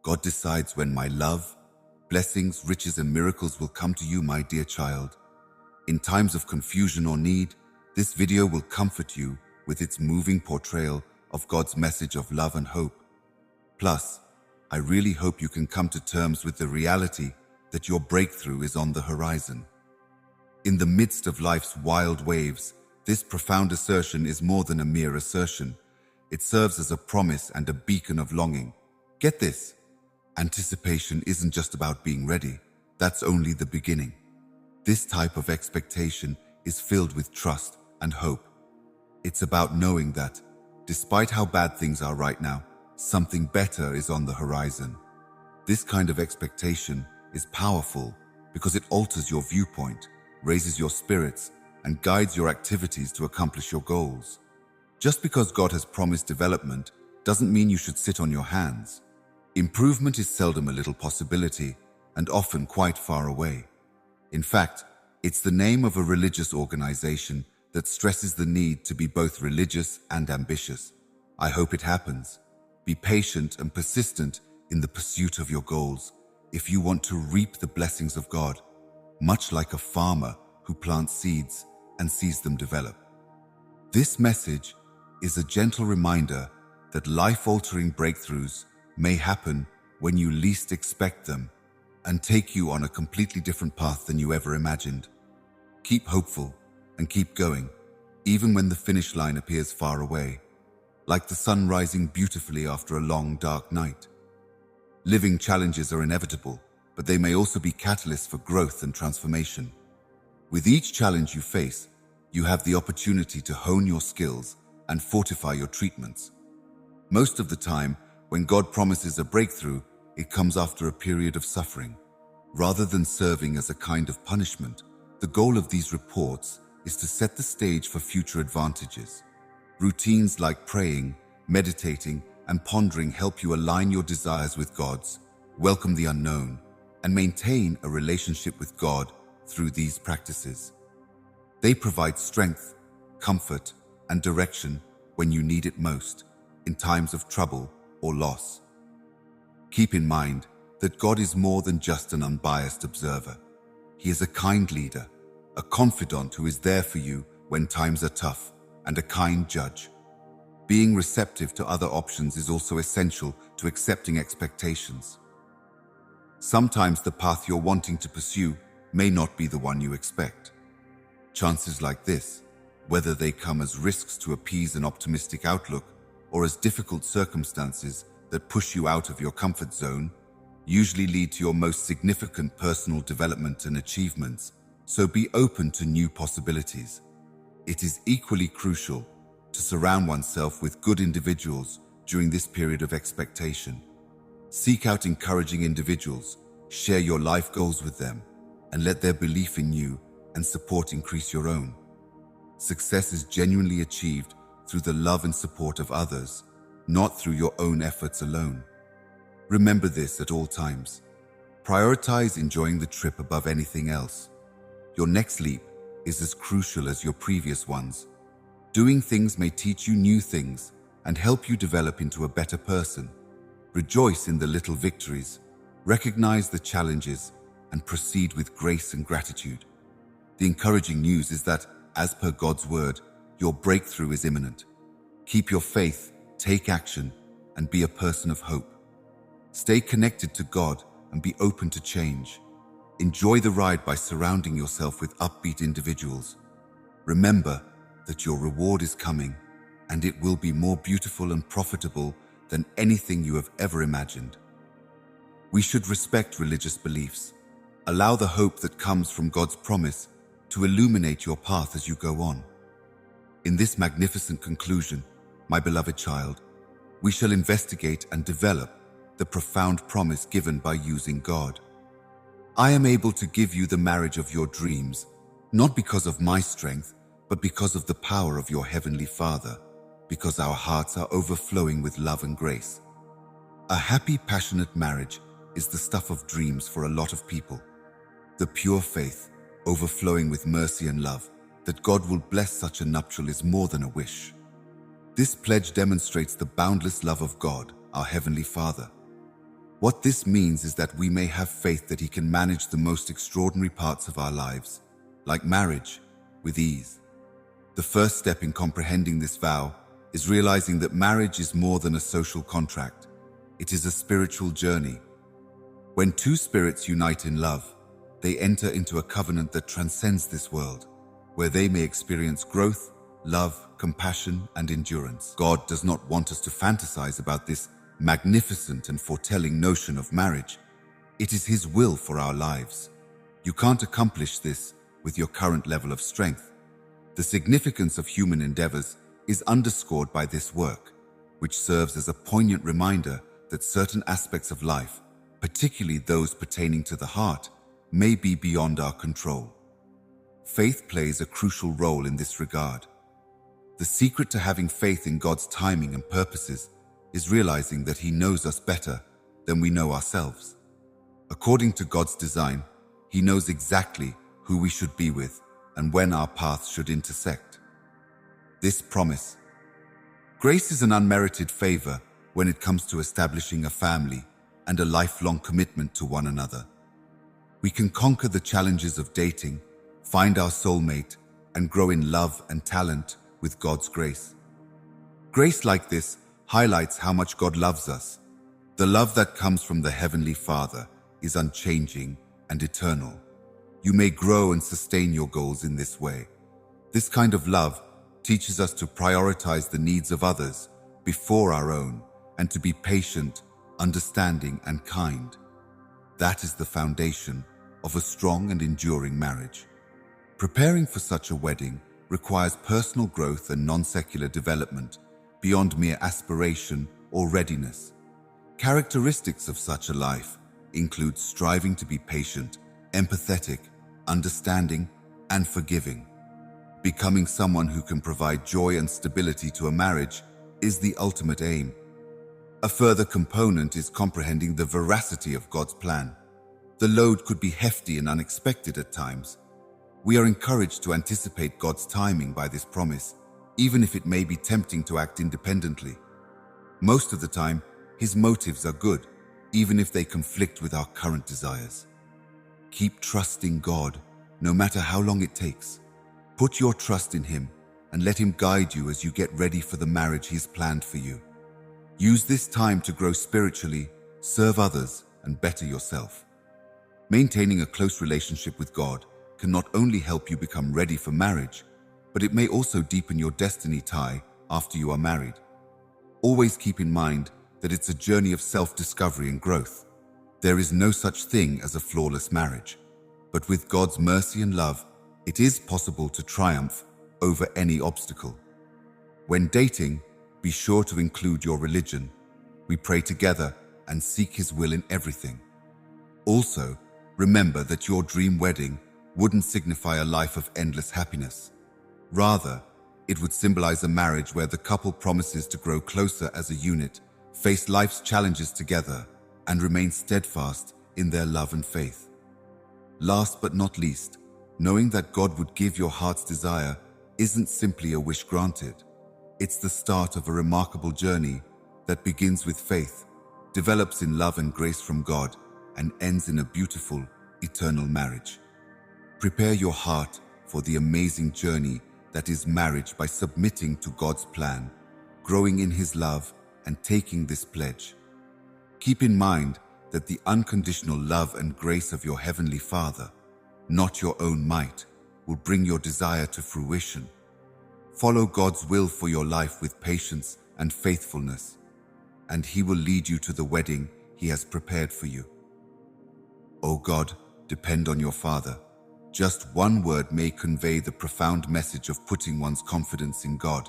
God decides when my love, blessings, riches, and miracles will come to you, my dear child. In times of confusion or need, this video will comfort you with its moving portrayal of God's message of love and hope. Plus, I really hope you can come to terms with the reality that your breakthrough is on the horizon. In the midst of life's wild waves, this profound assertion is more than a mere assertion. It serves as a promise and a beacon of longing. Get this, anticipation isn't just about being ready. That's only the beginning. This type of expectation is filled with trust and hope. It's about knowing that, despite how bad things are right now, something better is on the horizon. This kind of expectation is powerful because it alters your viewpoint, raises your spirits, and guides your activities to accomplish your goals. Just because God has promised development doesn't mean you should sit on your hands. Improvement is seldom a little possibility and often quite far away. In fact, it's the name of a religious organization that stresses the need to be both religious and ambitious. I hope it happens. Be patient and persistent in the pursuit of your goals if you want to reap the blessings of God, much like a farmer who plants seeds and sees them develop. This message is a gentle reminder that life-altering breakthroughs may happen when you least expect them and take you on a completely different path than you ever imagined. Keep hopeful and keep going, even when the finish line appears far away, like the sun rising beautifully after a long, dark night. Living challenges are inevitable, but they may also be catalysts for growth and transformation. With each challenge you face, you have the opportunity to hone your skills and fortify your treatments. Most of the time, when God promises a breakthrough, it comes after a period of suffering. Rather than serving as a kind of punishment, the goal of these reports is to set the stage for future advantages. Routines like praying, meditating, and pondering help you align your desires with God's, welcome the unknown, and maintain a relationship with God through these practices. They provide strength, comfort, and direction when you need it most, in times of trouble or loss. Keep in mind that God is more than just an unbiased observer. He is a kind leader, a confidant who is there for you when times are tough, and a kind judge. Being receptive to other options is also essential to accepting expectations. Sometimes the path you're wanting to pursue may not be the one you expect. Chances like this, whether they come as risks to appease an optimistic outlook or as difficult circumstances that push you out of your comfort zone, usually lead to your most significant personal development and achievements, so be open to new possibilities. It is equally crucial to surround oneself with good individuals during this period of expectation. Seek out encouraging individuals, share your life goals with them, and let their belief in you and support increase your own. Success is genuinely achieved through the love and support of others, not through your own efforts alone. Remember this at all times. Prioritize enjoying the trip above anything else. Your next leap is as crucial as your previous ones. Doing things may teach you new things and help you develop into a better person. Rejoice in the little victories, recognize the challenges, and proceed with grace and gratitude. The encouraging news is that, as per God's word, your breakthrough is imminent. Keep your faith, take action, and be a person of hope. Stay connected to God and be open to change. Enjoy the ride by surrounding yourself with upbeat individuals. Remember that your reward is coming, and it will be more beautiful and profitable than anything you have ever imagined. We should respect religious beliefs. Allow the hope that comes from God's promise to illuminate your path as you go on. In this magnificent conclusion, my beloved child, we shall investigate and develop the profound promise given by using God. I am able to give you the marriage of your dreams, not because of my strength, but because of the power of your Heavenly Father, because our hearts are overflowing with love and grace. A happy, passionate marriage is the stuff of dreams for a lot of people. The pure faith, overflowing with mercy and love, that God will bless such a nuptial is more than a wish. This pledge demonstrates the boundless love of God, our Heavenly Father. What this means is that we may have faith that He can manage the most extraordinary parts of our lives, like marriage, with ease. The first step in comprehending this vow is realizing that marriage is more than a social contract. It is a spiritual journey. When two spirits unite in love, they enter into a covenant that transcends this world, where they may experience growth, love, compassion, and endurance. God does not want us to fantasize about this magnificent and foretelling notion of marriage. It is His will for our lives. You can't accomplish this with your current level of strength. The significance of human endeavors is underscored by this work, which serves as a poignant reminder that certain aspects of life, particularly those pertaining to the heart, may be beyond our control. Faith plays a crucial role in this regard. The secret to having faith in God's timing and purposes is realizing that He knows us better than we know ourselves. According to God's design, He knows exactly who we should be with and when our paths should intersect. This promise. Grace is an unmerited favor when it comes to establishing a family and a lifelong commitment to one another. We can conquer the challenges of dating, find our soulmate, and grow in love and talent with God's grace. Grace like this highlights how much God loves us. The love that comes from the Heavenly Father is unchanging and eternal. You may grow and sustain your goals in this way. This kind of love teaches us to prioritize the needs of others before our own and to be patient, understanding, and kind. That is the foundation of a strong and enduring marriage. Preparing for such a wedding requires personal growth and non-secular development beyond mere aspiration or readiness. Characteristics of such a life include striving to be patient, empathetic, understanding, and forgiving. Becoming someone who can provide joy and stability to a marriage is the ultimate aim. A further component is comprehending the veracity of God's plan. The load could be hefty and unexpected at times. We are encouraged to anticipate God's timing by this promise, even if it may be tempting to act independently. Most of the time, His motives are good, even if they conflict with our current desires. Keep trusting God, no matter how long it takes. Put your trust in Him and let Him guide you as you get ready for the marriage He's planned for you. Use this time to grow spiritually, serve others, and better yourself. Maintaining a close relationship with God can not only help you become ready for marriage, but it may also deepen your destiny tie after you are married. Always keep in mind that it's a journey of self-discovery and growth. There is no such thing as a flawless marriage, but with God's mercy and love, it is possible to triumph over any obstacle. When dating, be sure to include your religion. We pray together and seek His will in everything. Also, remember that your dream wedding wouldn't signify a life of endless happiness. Rather, it would symbolize a marriage where the couple promises to grow closer as a unit, face life's challenges together, and remain steadfast in their love and faith. Last but not least, knowing that God would give your heart's desire isn't simply a wish granted. It's the start of a remarkable journey that begins with faith, develops in love and grace from God, and ends in a beautiful, eternal marriage. Prepare your heart for the amazing journey that is marriage by submitting to God's plan, growing in His love, and taking this pledge. Keep in mind that the unconditional love and grace of your Heavenly Father, not your own might, will bring your desire to fruition. Follow God's will for your life with patience and faithfulness, and He will lead you to the wedding He has prepared for you. O God, depend on your Father. Just one word may convey the profound message of putting one's confidence in God.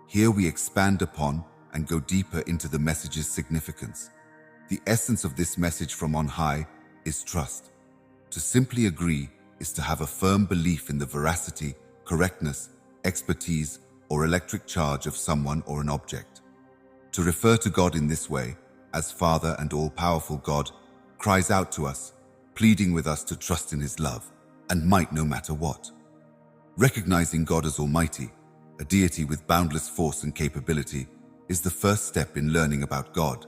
Here we expand upon and go deeper into the message's significance. The essence of this message from on high is trust. To simply agree is to have a firm belief in the veracity, correctness, expertise, or electric charge of someone or an object. To refer to God in this way, as Father and all-powerful God, cries out to us, pleading with us to trust in His love and might no matter what. Recognizing God as Almighty, a deity with boundless force and capability, is the first step in learning about God.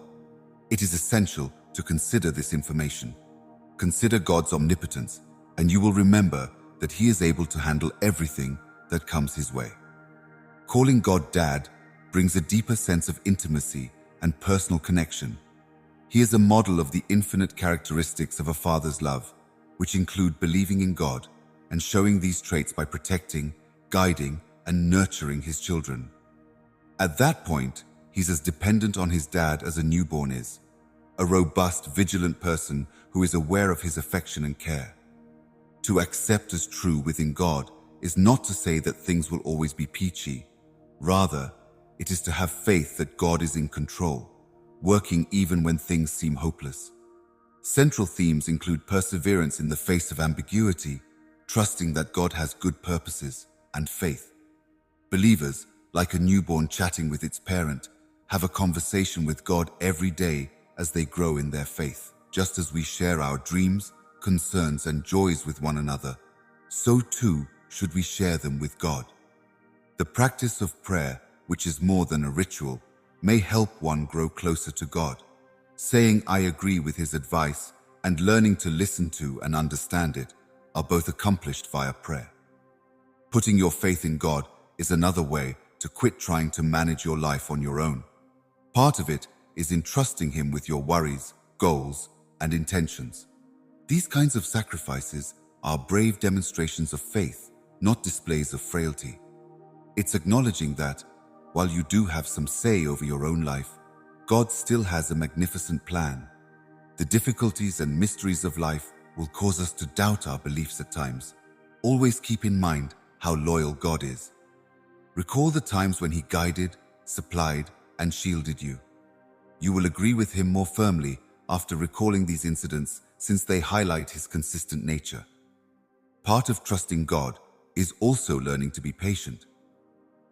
It is essential to to consider this information. Consider God's omnipotence, and you will remember that He is able to handle everything that comes His way. Calling God Dad brings a deeper sense of intimacy and personal connection. He is a model of the infinite characteristics of a father's love, which include believing in God and showing these traits by protecting, guiding, and nurturing his children. At that point, he's as dependent on his dad as a newborn is, a robust, vigilant person who is aware of his affection and care. To accept as true within God is not to say that things will always be peachy. Rather, it is to have faith that God is in control, working even when things seem hopeless. Central themes include perseverance in the face of ambiguity, trusting that God has good purposes, and faith. Believers, like a newborn chatting with its parent, have a conversation with God every day as they grow in their faith. Just as we share our dreams, concerns, and joys with one another, so too should we share them with God. The practice of prayer, which is more than a ritual, may help one grow closer to God. Saying I agree with His advice and learning to listen to and understand it are both accomplished via prayer. Putting your faith in God is another way to quit trying to manage your life on your own. Part of it is in trusting Him with your worries, goals, and intentions. These kinds of sacrifices are brave demonstrations of faith, not displays of frailty. It's acknowledging that, while you do have some say over your own life, God still has a magnificent plan. The difficulties and mysteries of life will cause us to doubt our beliefs at times. Always keep in mind how loyal God is. Recall the times when He guided, supplied, and shielded you. You will agree with Him more firmly after recalling these incidents, since they highlight His consistent nature. Part of trusting God is also learning to be patient.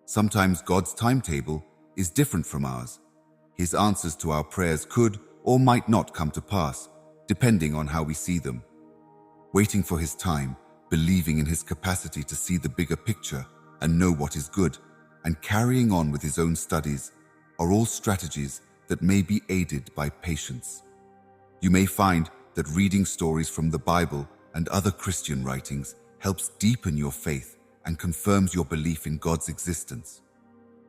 Sometimes God's timetable is different from ours. His answers to our prayers could or might not come to pass, depending on how we see them. Waiting for His time, believing in His capacity to see the bigger picture and know what is good, and carrying on with His own studies are all strategies that may be aided by patience. You may find that reading stories from the Bible and other Christian writings helps deepen your faith and confirms your belief in God's existence.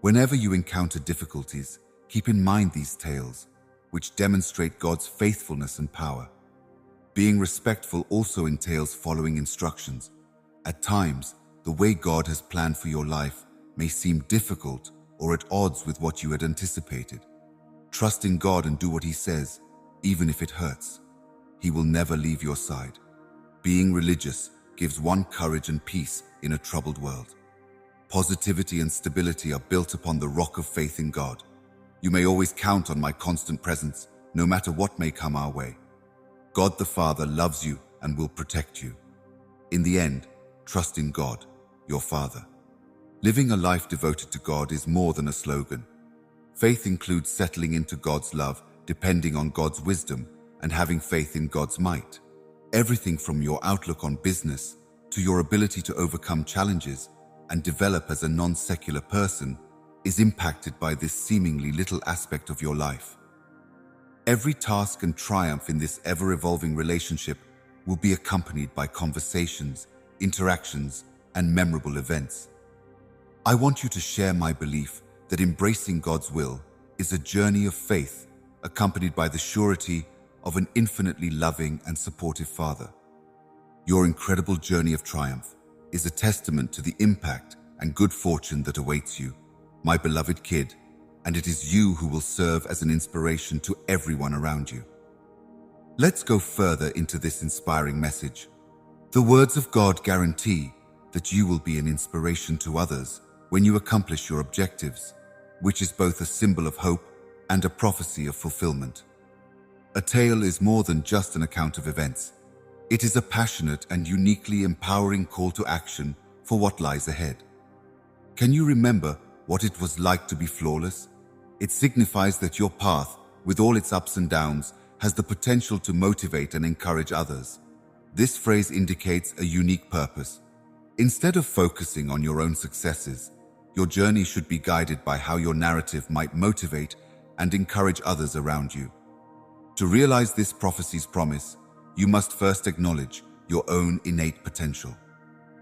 Whenever you encounter difficulties, keep in mind these tales, which demonstrate God's faithfulness and power. Being respectful also entails following instructions. At times, the way God has planned for your life may seem difficult or at odds with what you had anticipated. Trust in God and do what He says, even if it hurts. He will never leave your side. Being religious gives one courage and peace in a troubled world. Positivity and stability are built upon the rock of faith in God. You may always count on my constant presence, no matter what may come our way. God the Father loves you and will protect you. In the end, trust in God, your Father. Living a life devoted to God is more than a slogan. Faith includes settling into God's love, depending on God's wisdom, and having faith in God's might. Everything from your outlook on business to your ability to overcome challenges and develop as a non-secular person is impacted by this seemingly little aspect of your life. Every task and triumph in this ever-evolving relationship will be accompanied by conversations, interactions, and memorable events. I want you to share my belief that embracing God's will is a journey of faith accompanied by the surety of an infinitely loving and supportive Father. Your incredible journey of triumph is a testament to the impact and good fortune that awaits you, my beloved kid, and it is you who will serve as an inspiration to everyone around you. Let's go further into this inspiring message. The words of God guarantee that you will be an inspiration to others when you accomplish your objectives, which is both a symbol of hope and a prophecy of fulfillment. A tale is more than just an account of events. It is a passionate and uniquely empowering call to action for what lies ahead. Can you remember what it was like to be flawless? It signifies that your path, with all its ups and downs, has the potential to motivate and encourage others. This phrase indicates a unique purpose. Instead of focusing on your own successes, your journey should be guided by how your narrative might motivate and encourage others around you. To realize this prophecy's promise, you must first acknowledge your own innate potential.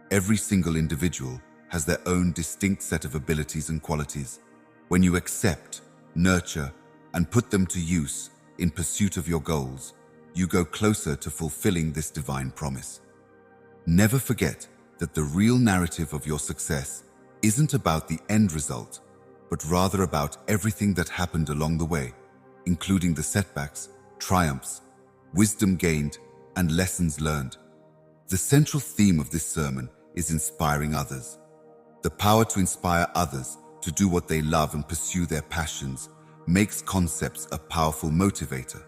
Every single individual has their own distinct set of abilities and qualities. When you accept, nurture, and put them to use in pursuit of your goals, you go closer to fulfilling this divine promise. Never forget that the real narrative of your success isn't about the end result, but rather about everything that happened along the way, including the setbacks, triumphs, wisdom gained, and lessons learned. The central theme of this sermon is inspiring others. The power to inspire others to do what they love and pursue their passions makes concepts a powerful motivator.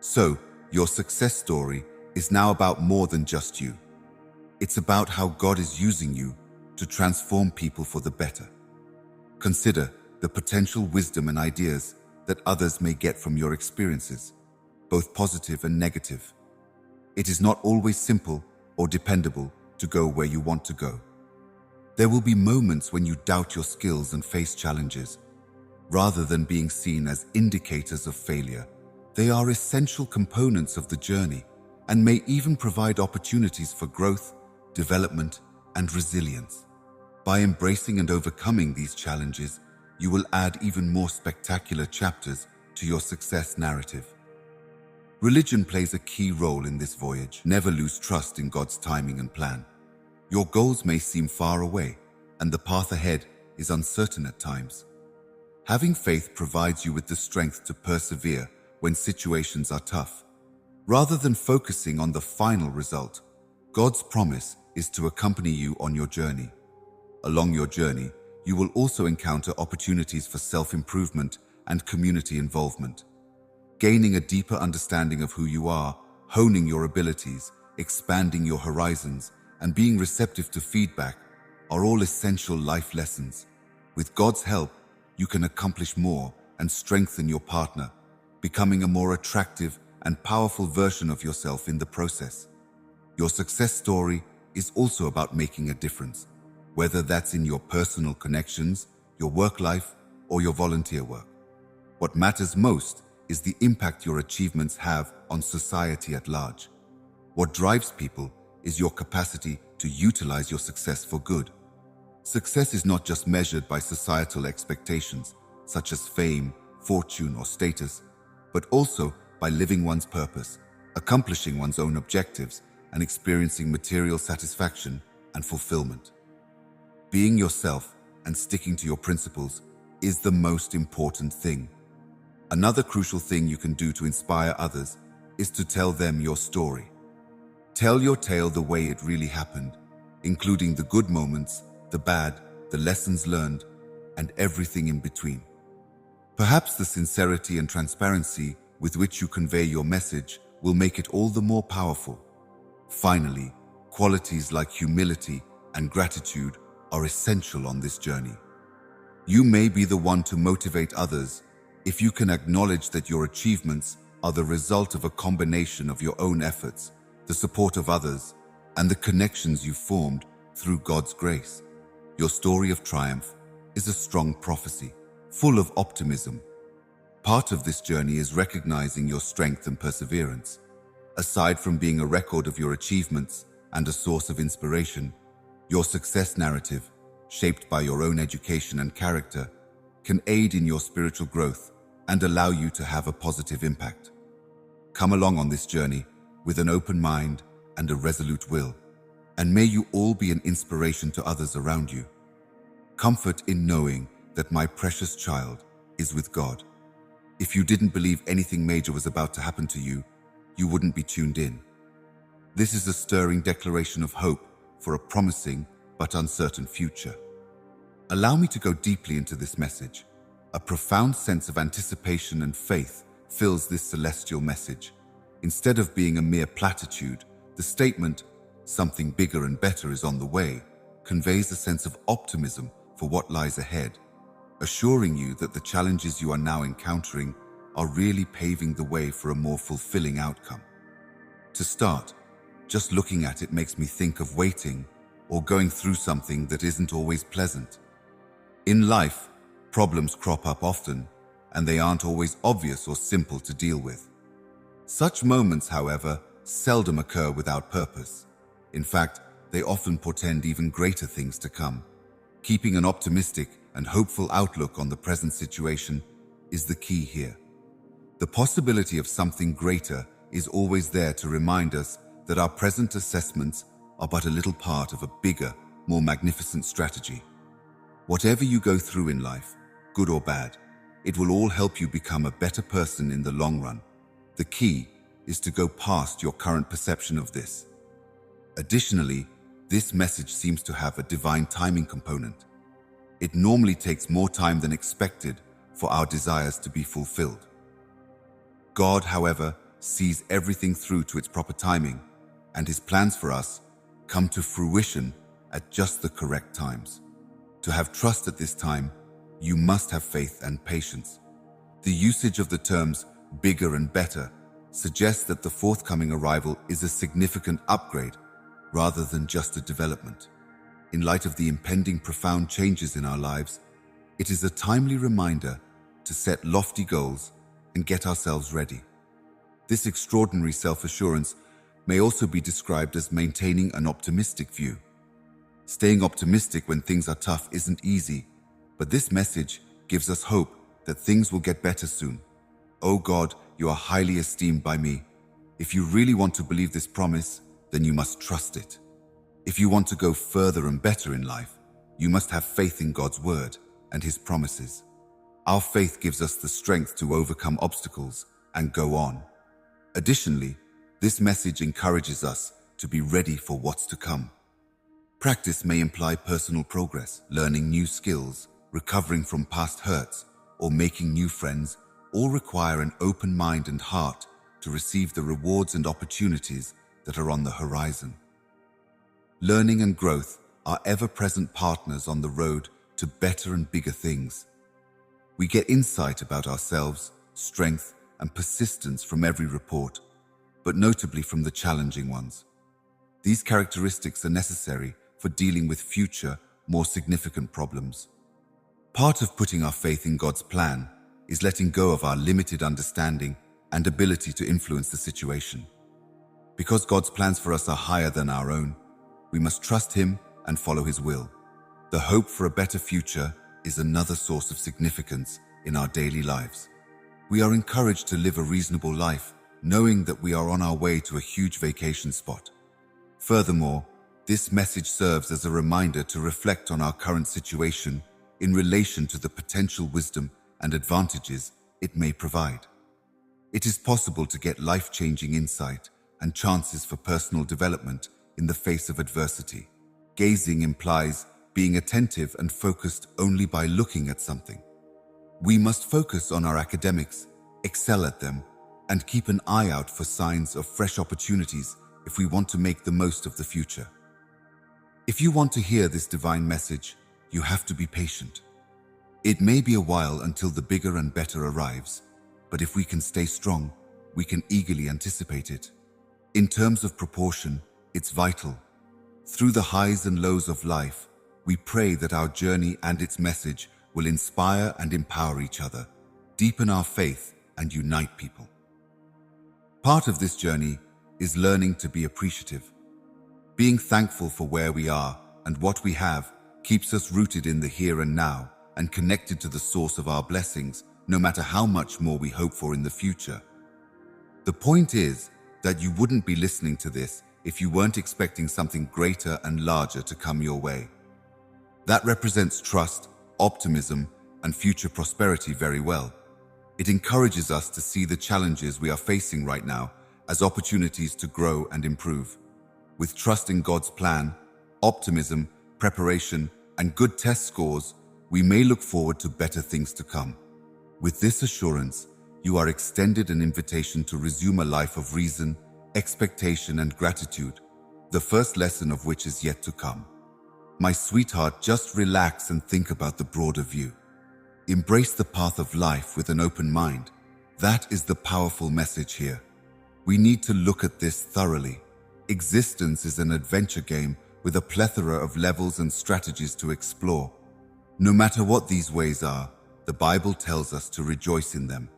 So, your success story is now about more than just you. It's about how God is using you to transform people for the better. Consider the potential wisdom and ideas that others may get from your experiences, both positive and negative. It is not always simple or dependable to go where you want to go. There will be moments when you doubt your skills and face challenges. Rather than being seen as indicators of failure, they are essential components of the journey and may even provide opportunities for growth, development, and resilience. By embracing and overcoming these challenges, you will add even more spectacular chapters to your success narrative. Religion plays a key role in this voyage. Never lose trust in God's timing and plan. Your goals may seem far away, and the path ahead is uncertain at times. Having faith provides you with the strength to persevere when situations are tough. Rather than focusing on the final result, God's promise is to accompany you on your journey. Along your journey, you will also encounter opportunities for self-improvement and community involvement. Gaining a deeper understanding of who you are, honing your abilities, expanding your horizons, and being receptive to feedback are all essential life lessons. With God's help, you can accomplish more and strengthen your partner, becoming a more attractive and powerful version of yourself in the process. Your success story is also about making a difference, whether that's in your personal connections, your work life, or your volunteer work. What matters most is the impact your achievements have on society at large. What drives people is your capacity to utilize your success for good. Success is not just measured by societal expectations, such as fame, fortune, or status, but also by living one's purpose, accomplishing one's own objectives, and experiencing material satisfaction and fulfillment. Being yourself and sticking to your principles is the most important thing. Another crucial thing you can do to inspire others is to tell them your story. Tell your tale the way it really happened, including the good moments, the bad, the lessons learned, and everything in between. Perhaps the sincerity and transparency with which you convey your message will make it all the more powerful. Finally, qualities like humility and gratitude are essential on this journey. You may be the one to motivate others if you can acknowledge that your achievements are the result of a combination of your own efforts, the support of others, and the connections you formed through God's grace. Your story of triumph is a strong prophecy, full of optimism. Part of this journey is recognizing your strength and perseverance. Aside from being a record of your achievements and a source of inspiration, your success narrative, shaped by your own education and character, can aid in your spiritual growth and allow you to have a positive impact. Come along on this journey with an open mind and a resolute will, and may you all be an inspiration to others around you. Comfort in knowing that my precious child is with God. If you didn't believe anything major was about to happen to you, you wouldn't be tuned in. This is a stirring declaration of hope for a promising but uncertain future. Allow me to go deeply into this message. A profound sense of anticipation and faith fills this celestial message. Instead of being a mere platitude, the statement, "Something bigger and better is on the way," conveys a sense of optimism for what lies ahead, assuring you that the challenges you are now encountering are really paving the way for a more fulfilling outcome. To start, just looking at it makes me think of waiting or going through something that isn't always pleasant. In life, problems crop up often, and they aren't always obvious or simple to deal with. Such moments, however, seldom occur without purpose. In fact, they often portend even greater things to come. Keeping an optimistic and hopeful outlook on the present situation is the key here. The possibility of something greater is always there to remind us that our present assessments are but a little part of a bigger, more magnificent strategy. Whatever you go through in life, good or bad, it will all help you become a better person in the long run. The key is to go past your current perception of this. Additionally, this message seems to have a divine timing component. It normally takes more time than expected for our desires to be fulfilled. God, however, sees everything through to its proper timing, and His plans for us come to fruition at just the correct times. To have trust at this time, you must have faith and patience. The usage of the terms bigger and better suggests that the forthcoming arrival is a significant upgrade rather than just a development. In light of the impending profound changes in our lives, it is a timely reminder to set lofty goals and get ourselves ready. This extraordinary self-assurance may also be described as maintaining an optimistic view. Staying optimistic when things are tough isn't easy, but this message gives us hope that things will get better soon. Oh God, you are highly esteemed by me. If you really want to believe this promise, then you must trust it. If you want to go further and better in life, you must have faith in God's word and His promises. Our faith gives us the strength to overcome obstacles and go on. Additionally, this message encourages us to be ready for what's to come. Practice may imply personal progress, learning new skills, recovering from past hurts, or making new friends, all require an open mind and heart to receive the rewards and opportunities that are on the horizon. Learning and growth are ever-present partners on the road to better and bigger things. We get insight about ourselves, strength, and persistence from every report, but notably from the challenging ones. These characteristics are necessary for dealing with future, more significant problems. Part of putting our faith in God's plan is letting go of our limited understanding and ability to influence the situation. Because God's plans for us are higher than our own, we must trust Him and follow His will. The hope for a better future is another source of significance in our daily lives. We are encouraged to live a reasonable life, knowing that we are on our way to a huge vacation spot. Furthermore, this message serves as a reminder to reflect on our current situation in relation to the potential wisdom and advantages it may provide. It is possible to get life-changing insight and chances for personal development in the face of adversity. Gazing implies being attentive and focused only by looking at something. We must focus on our academics, excel at them, and keep an eye out for signs of fresh opportunities if we want to make the most of the future. If you want to hear this divine message, you have to be patient. It may be a while until the bigger and better arrives, but if we can stay strong, we can eagerly anticipate it. In terms of proportion, it's vital. Through the highs and lows of life, we pray that our journey and its message will inspire and empower each other, deepen our faith, and unite people. Part of this journey is learning to be appreciative. Being thankful for where we are and what we have keeps us rooted in the here and now and connected to the source of our blessings, no matter how much more we hope for in the future. The point is that you wouldn't be listening to this if you weren't expecting something greater and larger to come your way. That represents trust, optimism, and future prosperity very well. It encourages us to see the challenges we are facing right now as opportunities to grow and improve. With trust in God's plan, optimism, preparation, and good test scores, we may look forward to better things to come. With this assurance, you are extended an invitation to resume a life of reason, expectation, and gratitude, the first lesson of which is yet to come. My sweetheart, just relax and think about the broader view. Embrace the path of life with an open mind. That is the powerful message here. We need to look at this thoroughly. Existence is an adventure game with a plethora of levels and strategies to explore. No matter what these ways are, the Bible tells us to rejoice in them.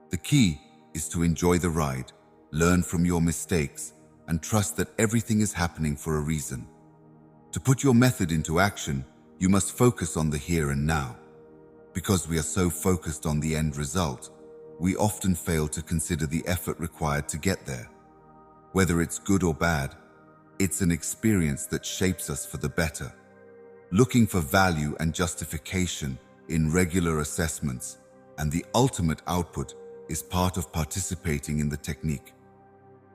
The key is to enjoy the ride, learn from your mistakes, and trust that everything is happening for a reason. To put your method into action, you must focus on the here and now. Because we are so focused on the end result, we often fail to consider the effort required to get there. Whether it's good or bad, it's an experience that shapes us for the better. Looking for value and justification in regular assessments, and the ultimate output is part of participating in the technique.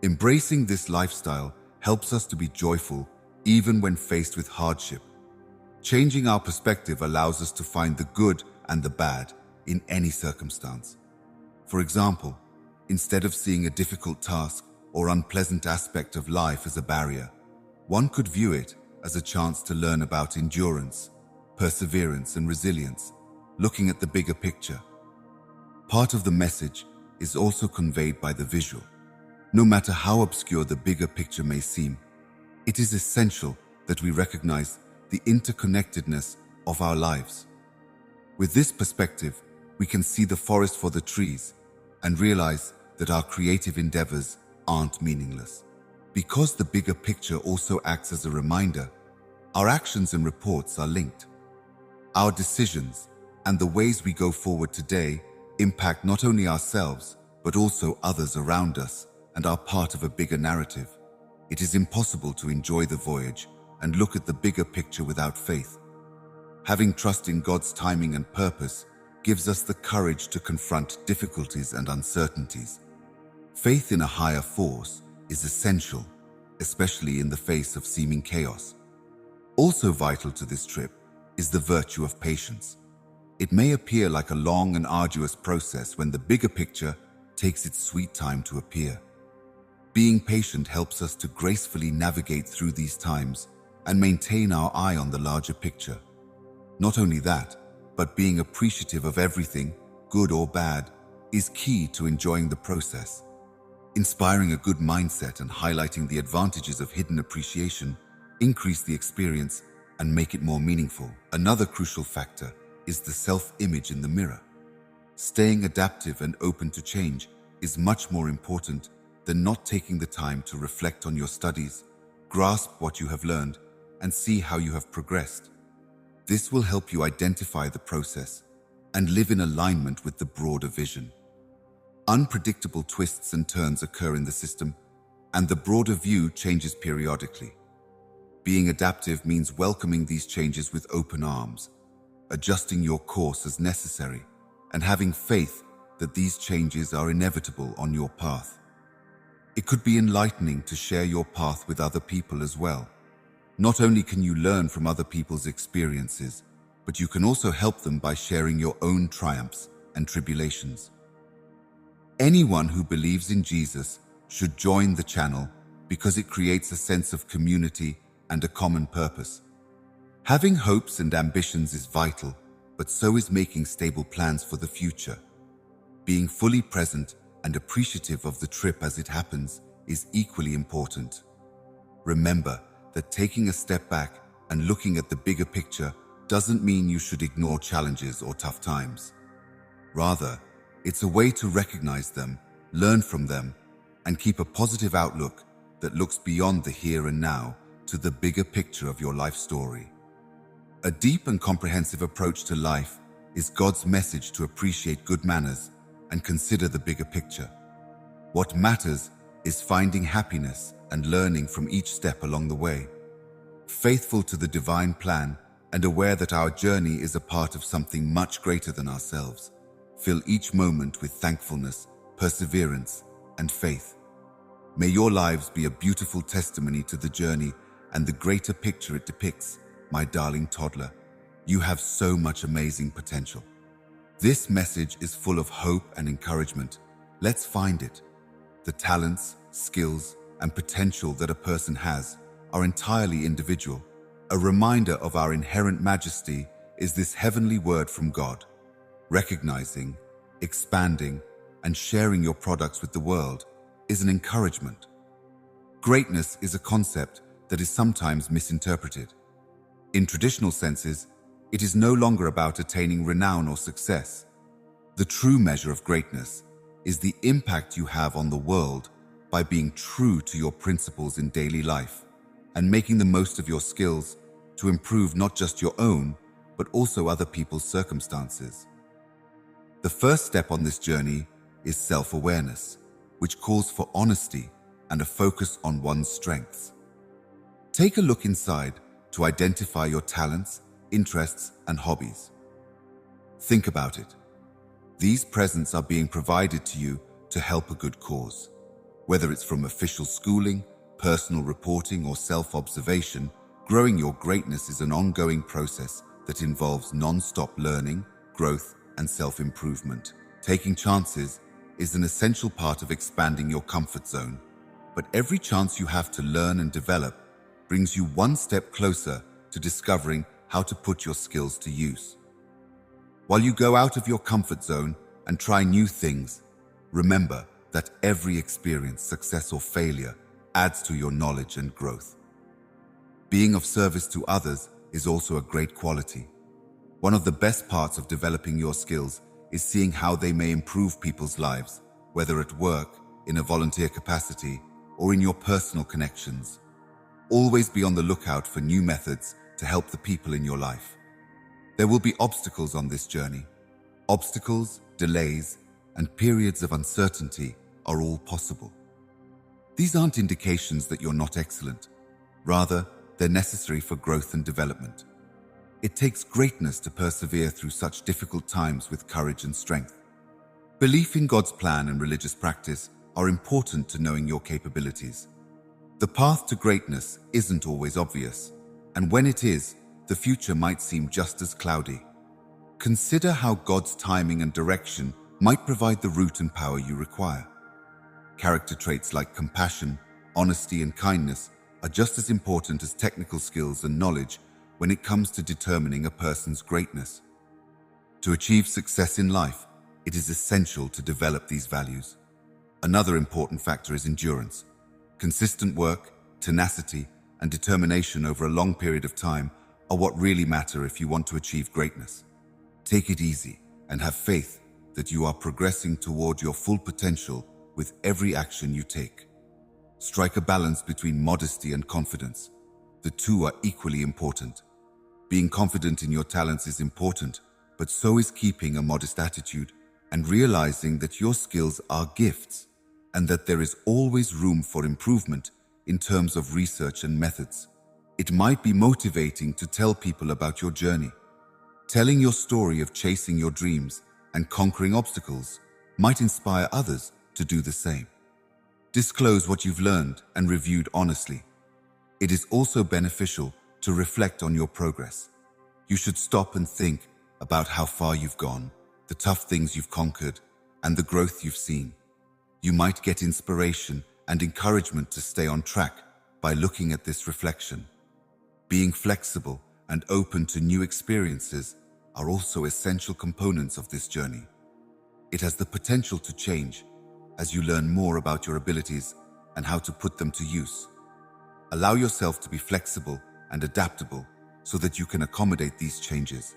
Embracing this lifestyle helps us to be joyful even when faced with hardship. Changing our perspective allows us to find the good and the bad in any circumstance. For example, instead of seeing a difficult task or unpleasant aspect of life as a barrier, one could view it as a chance to learn about endurance, perseverance, and resilience, looking at the bigger picture. Part of the message is also conveyed by the visual. No matter how obscure the bigger picture may seem, it is essential that we recognize the interconnectedness of our lives. With this perspective, we can see the forest for the trees and realize that our creative endeavors aren't meaningless. Because the bigger picture also acts as a reminder, our actions and reports are linked. Our decisions and the ways we go forward today impact not only ourselves, but also others around us and are part of a bigger narrative. It is impossible to enjoy the voyage and look at the bigger picture without faith. Having trust in God's timing and purpose gives us the courage to confront difficulties and uncertainties. Faith in a higher force is essential, especially in the face of seeming chaos. Also vital to this trip is the virtue of patience. It may appear like a long and arduous process when the bigger picture takes its sweet time to appear. Being patient helps us to gracefully navigate through these times and maintain our eye on the larger picture. Not only that, but being appreciative of everything, good or bad, is key to enjoying the process. Inspiring a good mindset and highlighting the advantages of hidden appreciation increase the experience and make it more meaningful. Another crucial factor is the self-image in the mirror. Staying adaptive and open to change is much more important than not taking the time to reflect on your studies, grasp what you have learned, and see how you have progressed. This will help you identify the process and live in alignment with the broader vision. Unpredictable twists and turns occur in the system, and the broader view changes periodically. Being adaptive means welcoming these changes with open arms, adjusting your course as necessary, and having faith that these changes are inevitable on your path. It could be enlightening to share your path with other people as well. Not only can you learn from other people's experiences, but you can also help them by sharing your own triumphs and tribulations. Anyone who believes in Jesus should join the channel because it creates a sense of community and a common purpose. Having hopes and ambitions is vital, but so is making stable plans for the future. Being fully present and appreciative of the trip as it happens is equally important. Remember that taking a step back and looking at the bigger picture doesn't mean you should ignore challenges or tough times. Rather, it's a way to recognize them, learn from them, and keep a positive outlook that looks beyond the here and now to the bigger picture of your life story. A deep and comprehensive approach to life is God's message to appreciate good manners and consider the bigger picture. What matters is finding happiness and learning from each step along the way. Faithful to the divine plan and aware that our journey is a part of something much greater than ourselves, fill each moment with thankfulness, perseverance, and faith. May your lives be a beautiful testimony to the journey and the greater picture it depicts. My darling toddler, you have so much amazing potential. This message is full of hope and encouragement. Let's find it. The talents, skills, and potential that a person has are entirely individual. A reminder of our inherent majesty is this heavenly word from God. Recognizing, expanding, and sharing your products with the world is an encouragement. Greatness is a concept that is sometimes misinterpreted. In traditional senses, it is no longer about attaining renown or success. The true measure of greatness is the impact you have on the world by being true to your principles in daily life and making the most of your skills to improve not just your own, but also other people's circumstances. The first step on this journey is self-awareness, which calls for honesty and a focus on one's strengths. Take a look inside to identify your talents, interests, and hobbies. Think about it. These presents are being provided to you to help a good cause. Whether it's from official schooling, personal reporting, or self-observation, growing your greatness is an ongoing process that involves non-stop learning, growth, and self-improvement. Taking chances is an essential part of expanding your comfort zone, but every chance you have to learn and develop brings you one step closer to discovering how to put your skills to use. While you go out of your comfort zone and try new things, remember that every experience, success or failure, adds to your knowledge and growth. Being of service to others is also a great quality. One of the best parts of developing your skills is seeing how they may improve people's lives, whether at work, in a volunteer capacity, or in your personal connections. Always be on the lookout for new methods to help the people in your life. There will be obstacles on this journey. Obstacles, delays, and periods of uncertainty are all possible. These aren't indications that you're not excellent. Rather, they're necessary for growth and development. It takes greatness to persevere through such difficult times with courage and strength. Belief in God's plan and religious practice are important to knowing your capabilities. The path to greatness isn't always obvious, and when it is, the future might seem just as cloudy. Consider how God's timing and direction might provide the route and power you require. Character traits like compassion, honesty, and kindness are just as important as technical skills and knowledge when it comes to determining a person's greatness. To achieve success in life, it is essential to develop these values. Another important factor is endurance. Consistent work, tenacity, and determination over a long period of time are what really matter if you want to achieve greatness. Take it easy and have faith that you are progressing toward your full potential with every action you take. Strike a balance between modesty and confidence. The two are equally important. Being confident in your talents is important, but so is keeping a modest attitude and realizing that your skills are gifts and that there is always room for improvement in terms of research and methods. It might be motivating to tell people about your journey. Telling your story of chasing your dreams and conquering obstacles might inspire others to do the same. Disclose what you've learned and reviewed honestly. It is also beneficial to reflect on your progress. You should stop and think about how far you've gone, the tough things you've conquered, and the growth you've seen. You might get inspiration and encouragement to stay on track by looking at this reflection. Being flexible and open to new experiences are also essential components of this journey. It has the potential to change as you learn more about your abilities and how to put them to use. Allow yourself to be flexible and adaptable so that you can accommodate these changes.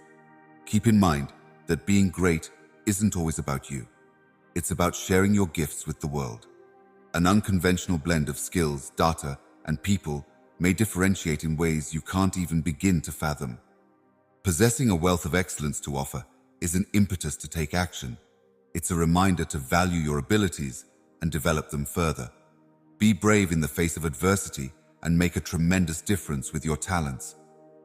Keep in mind that being great isn't always about you. It's about sharing your gifts with the world. An unconventional blend of skills, data, and people may differentiate in ways you can't even begin to fathom. Possessing a wealth of excellence to offer is an impetus to take action. It's a reminder to value your abilities and develop them further. Be brave in the face of adversity and make a tremendous difference with your talents.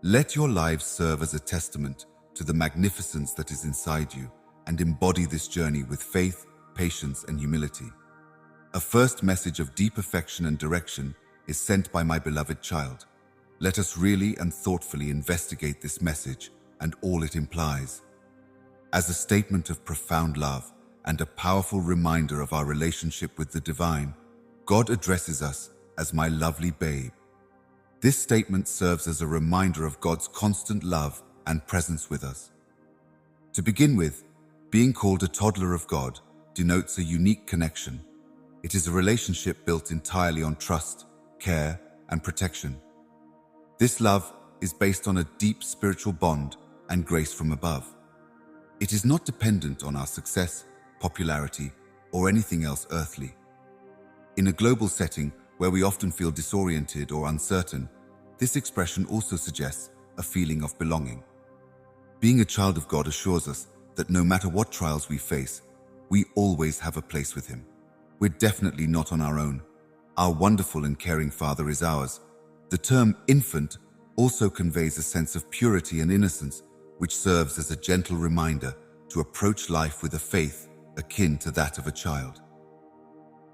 Let your lives serve as a testament to the magnificence that is inside you and embody this journey with faith, patience, and humility. A first message of deep affection and direction is sent by my beloved child. Let us really and thoughtfully investigate this message and all it implies. As a statement of profound love and a powerful reminder of our relationship with the divine, God addresses us as my lovely babe. This statement serves as a reminder of God's constant love and presence with us. To begin with, being called a toddler of God denotes a unique connection. It is a relationship built entirely on trust, care, and protection. This love is based on a deep spiritual bond and grace from above. It is not dependent on our success, popularity, or anything else earthly. In a global setting where we often feel disoriented or uncertain, this expression also suggests a feeling of belonging. Being a child of God assures us that no matter what trials we face, we always have a place with Him. We're definitely not on our own. Our wonderful and caring Father is ours. The term infant also conveys a sense of purity and innocence, which serves as a gentle reminder to approach life with a faith akin to that of a child.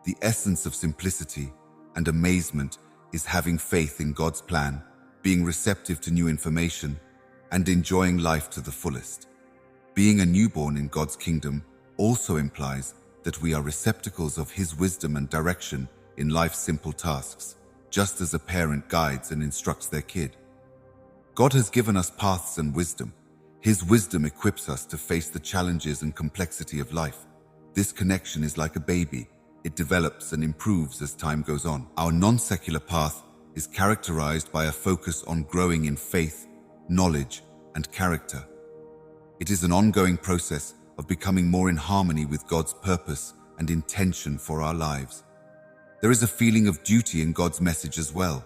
The essence of simplicity and amazement is having faith in God's plan, being receptive to new information, and enjoying life to the fullest. Being a newborn in God's kingdom also implies that we are receptacles of His wisdom and direction in life's simple tasks, just as a parent guides and instructs their kid. God has given us paths and wisdom. His wisdom equips us to face the challenges and complexity of life. This connection is like a baby. It develops and improves as time goes on. Our non-secular path is characterized by a focus on growing in faith, knowledge, and character. It is an ongoing process of becoming more in harmony with God's purpose and intention for our lives. There is a feeling of duty in God's message as well.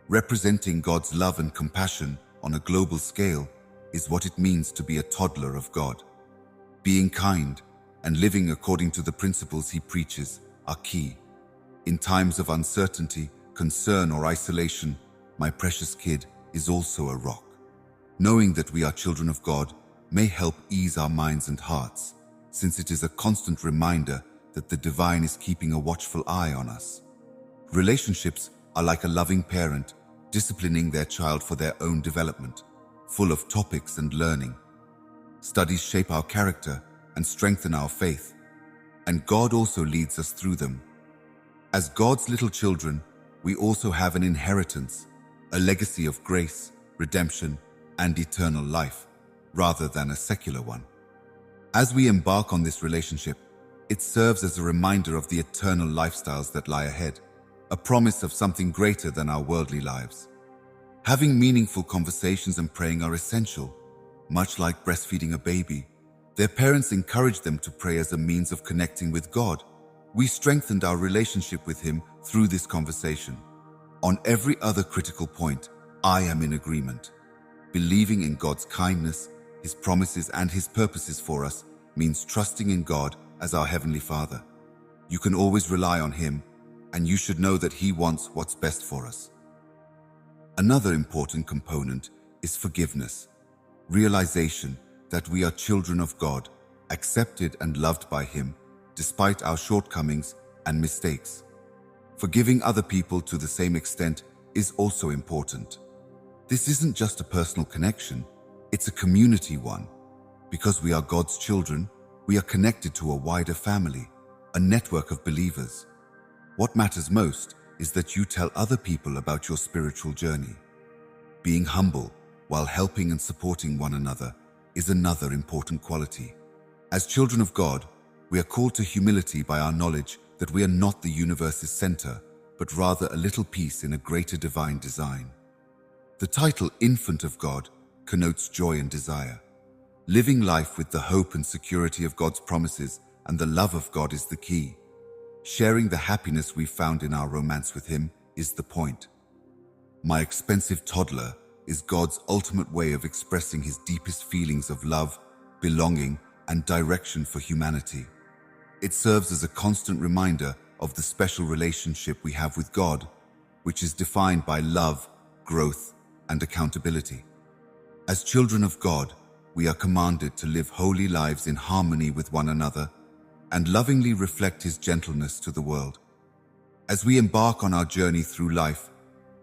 Representing God's love and compassion on a global scale is what it means to be a toddler of God. Being kind and living according to the principles He preaches are key. In times of uncertainty, concern, or isolation, my precious kid is also a rock. Knowing that we are children of God may help ease our minds and hearts, since it is a constant reminder that the divine is keeping a watchful eye on us. Relationships are like a loving parent disciplining their child for their own development, full of topics and learning. Studies shape our character and strengthen our faith, and God also leads us through them. As God's little children, we also have an inheritance, a legacy of grace, redemption, and eternal life, rather than a secular one. As we embark on this relationship, it serves as a reminder of the eternal lifestyles that lie ahead, a promise of something greater than our worldly lives. Having meaningful conversations and praying are essential. Much like breastfeeding a baby, their parents encourage them to pray as a means of connecting with God. We strengthened our relationship with Him through this conversation. On every other critical point, I am in agreement. Believing in God's kindness, His promises, and His purposes for us means trusting in God as our Heavenly Father. You can always rely on Him, and you should know that He wants what's best for us. Another important component is forgiveness. Realization that we are children of God, accepted and loved by Him, despite our shortcomings and mistakes. Forgiving other people to the same extent is also important. This isn't just a personal connection, it's a community one. Because we are God's children, we are connected to a wider family, a network of believers. What matters most is that you tell other people about your spiritual journey. Being humble while helping and supporting one another is another important quality. As children of God, we are called to humility by our knowledge that we are not the universe's center, but rather a little piece in a greater divine design. The title Infant of God connotes joy and desire. Living life with the hope and security of God's promises and the love of God is the key. Sharing the happiness we found in our romance with Him is the point. My expensive toddler is God's ultimate way of expressing His deepest feelings of love, belonging, and direction for humanity. It serves as a constant reminder of the special relationship we have with God, which is defined by love, growth, and accountability. As children of God, we are commanded to live holy lives in harmony with one another and lovingly reflect His gentleness to the world. As we embark on our journey through life,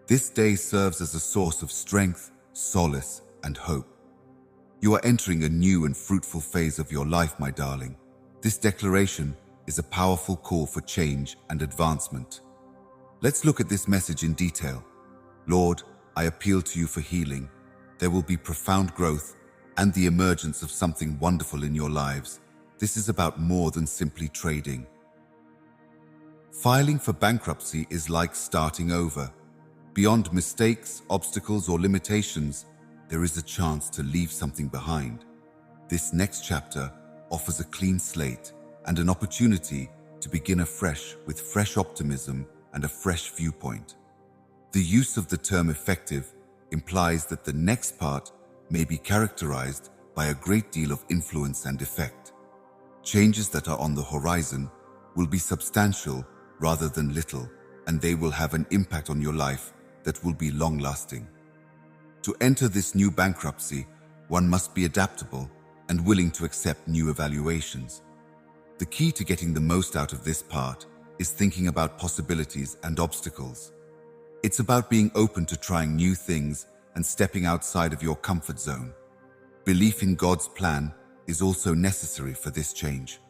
this day serves as a source of strength, solace, and hope. You are entering a new and fruitful phase of your life, my darling. This declaration is a powerful call for change and advancement. Let's look at this message in detail. Lord, I appeal to you for healing. There will be profound growth and the emergence of something wonderful in your lives. This is about more than simply trading. Filing for bankruptcy is like starting over. Beyond mistakes, obstacles, or limitations, there is a chance to leave something behind. This next chapter offers a clean slate and an opportunity to begin afresh with fresh optimism and a fresh viewpoint. The use of the term effective implies that the next part may be characterized by a great deal of influence and effect. Changes that are on the horizon will be substantial rather than little, and they will have an impact on your life that will be long-lasting. To enter this new bankruptcy, one must be adaptable and willing to accept new evaluations. The key to getting the most out of this part is thinking about possibilities and obstacles. It's about being open to trying new things and stepping outside of your comfort zone. Belief in God's plan is also necessary for this change.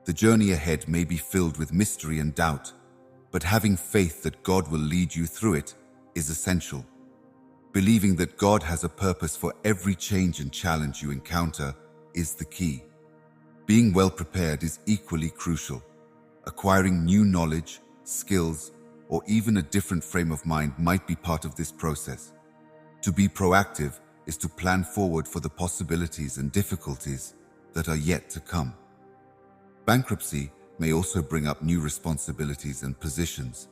The journey ahead may be filled with mystery and doubt, but having faith that God will lead you through it is essential. Believing that God has a purpose for every change and challenge you encounter is the key. Being well prepared is equally crucial. Acquiring new knowledge, skills, or even a different frame of mind might be part of this process. To be proactive is to plan forward for the possibilities and difficulties that are yet to come. Bankruptcy may also bring up new responsibilities and positions.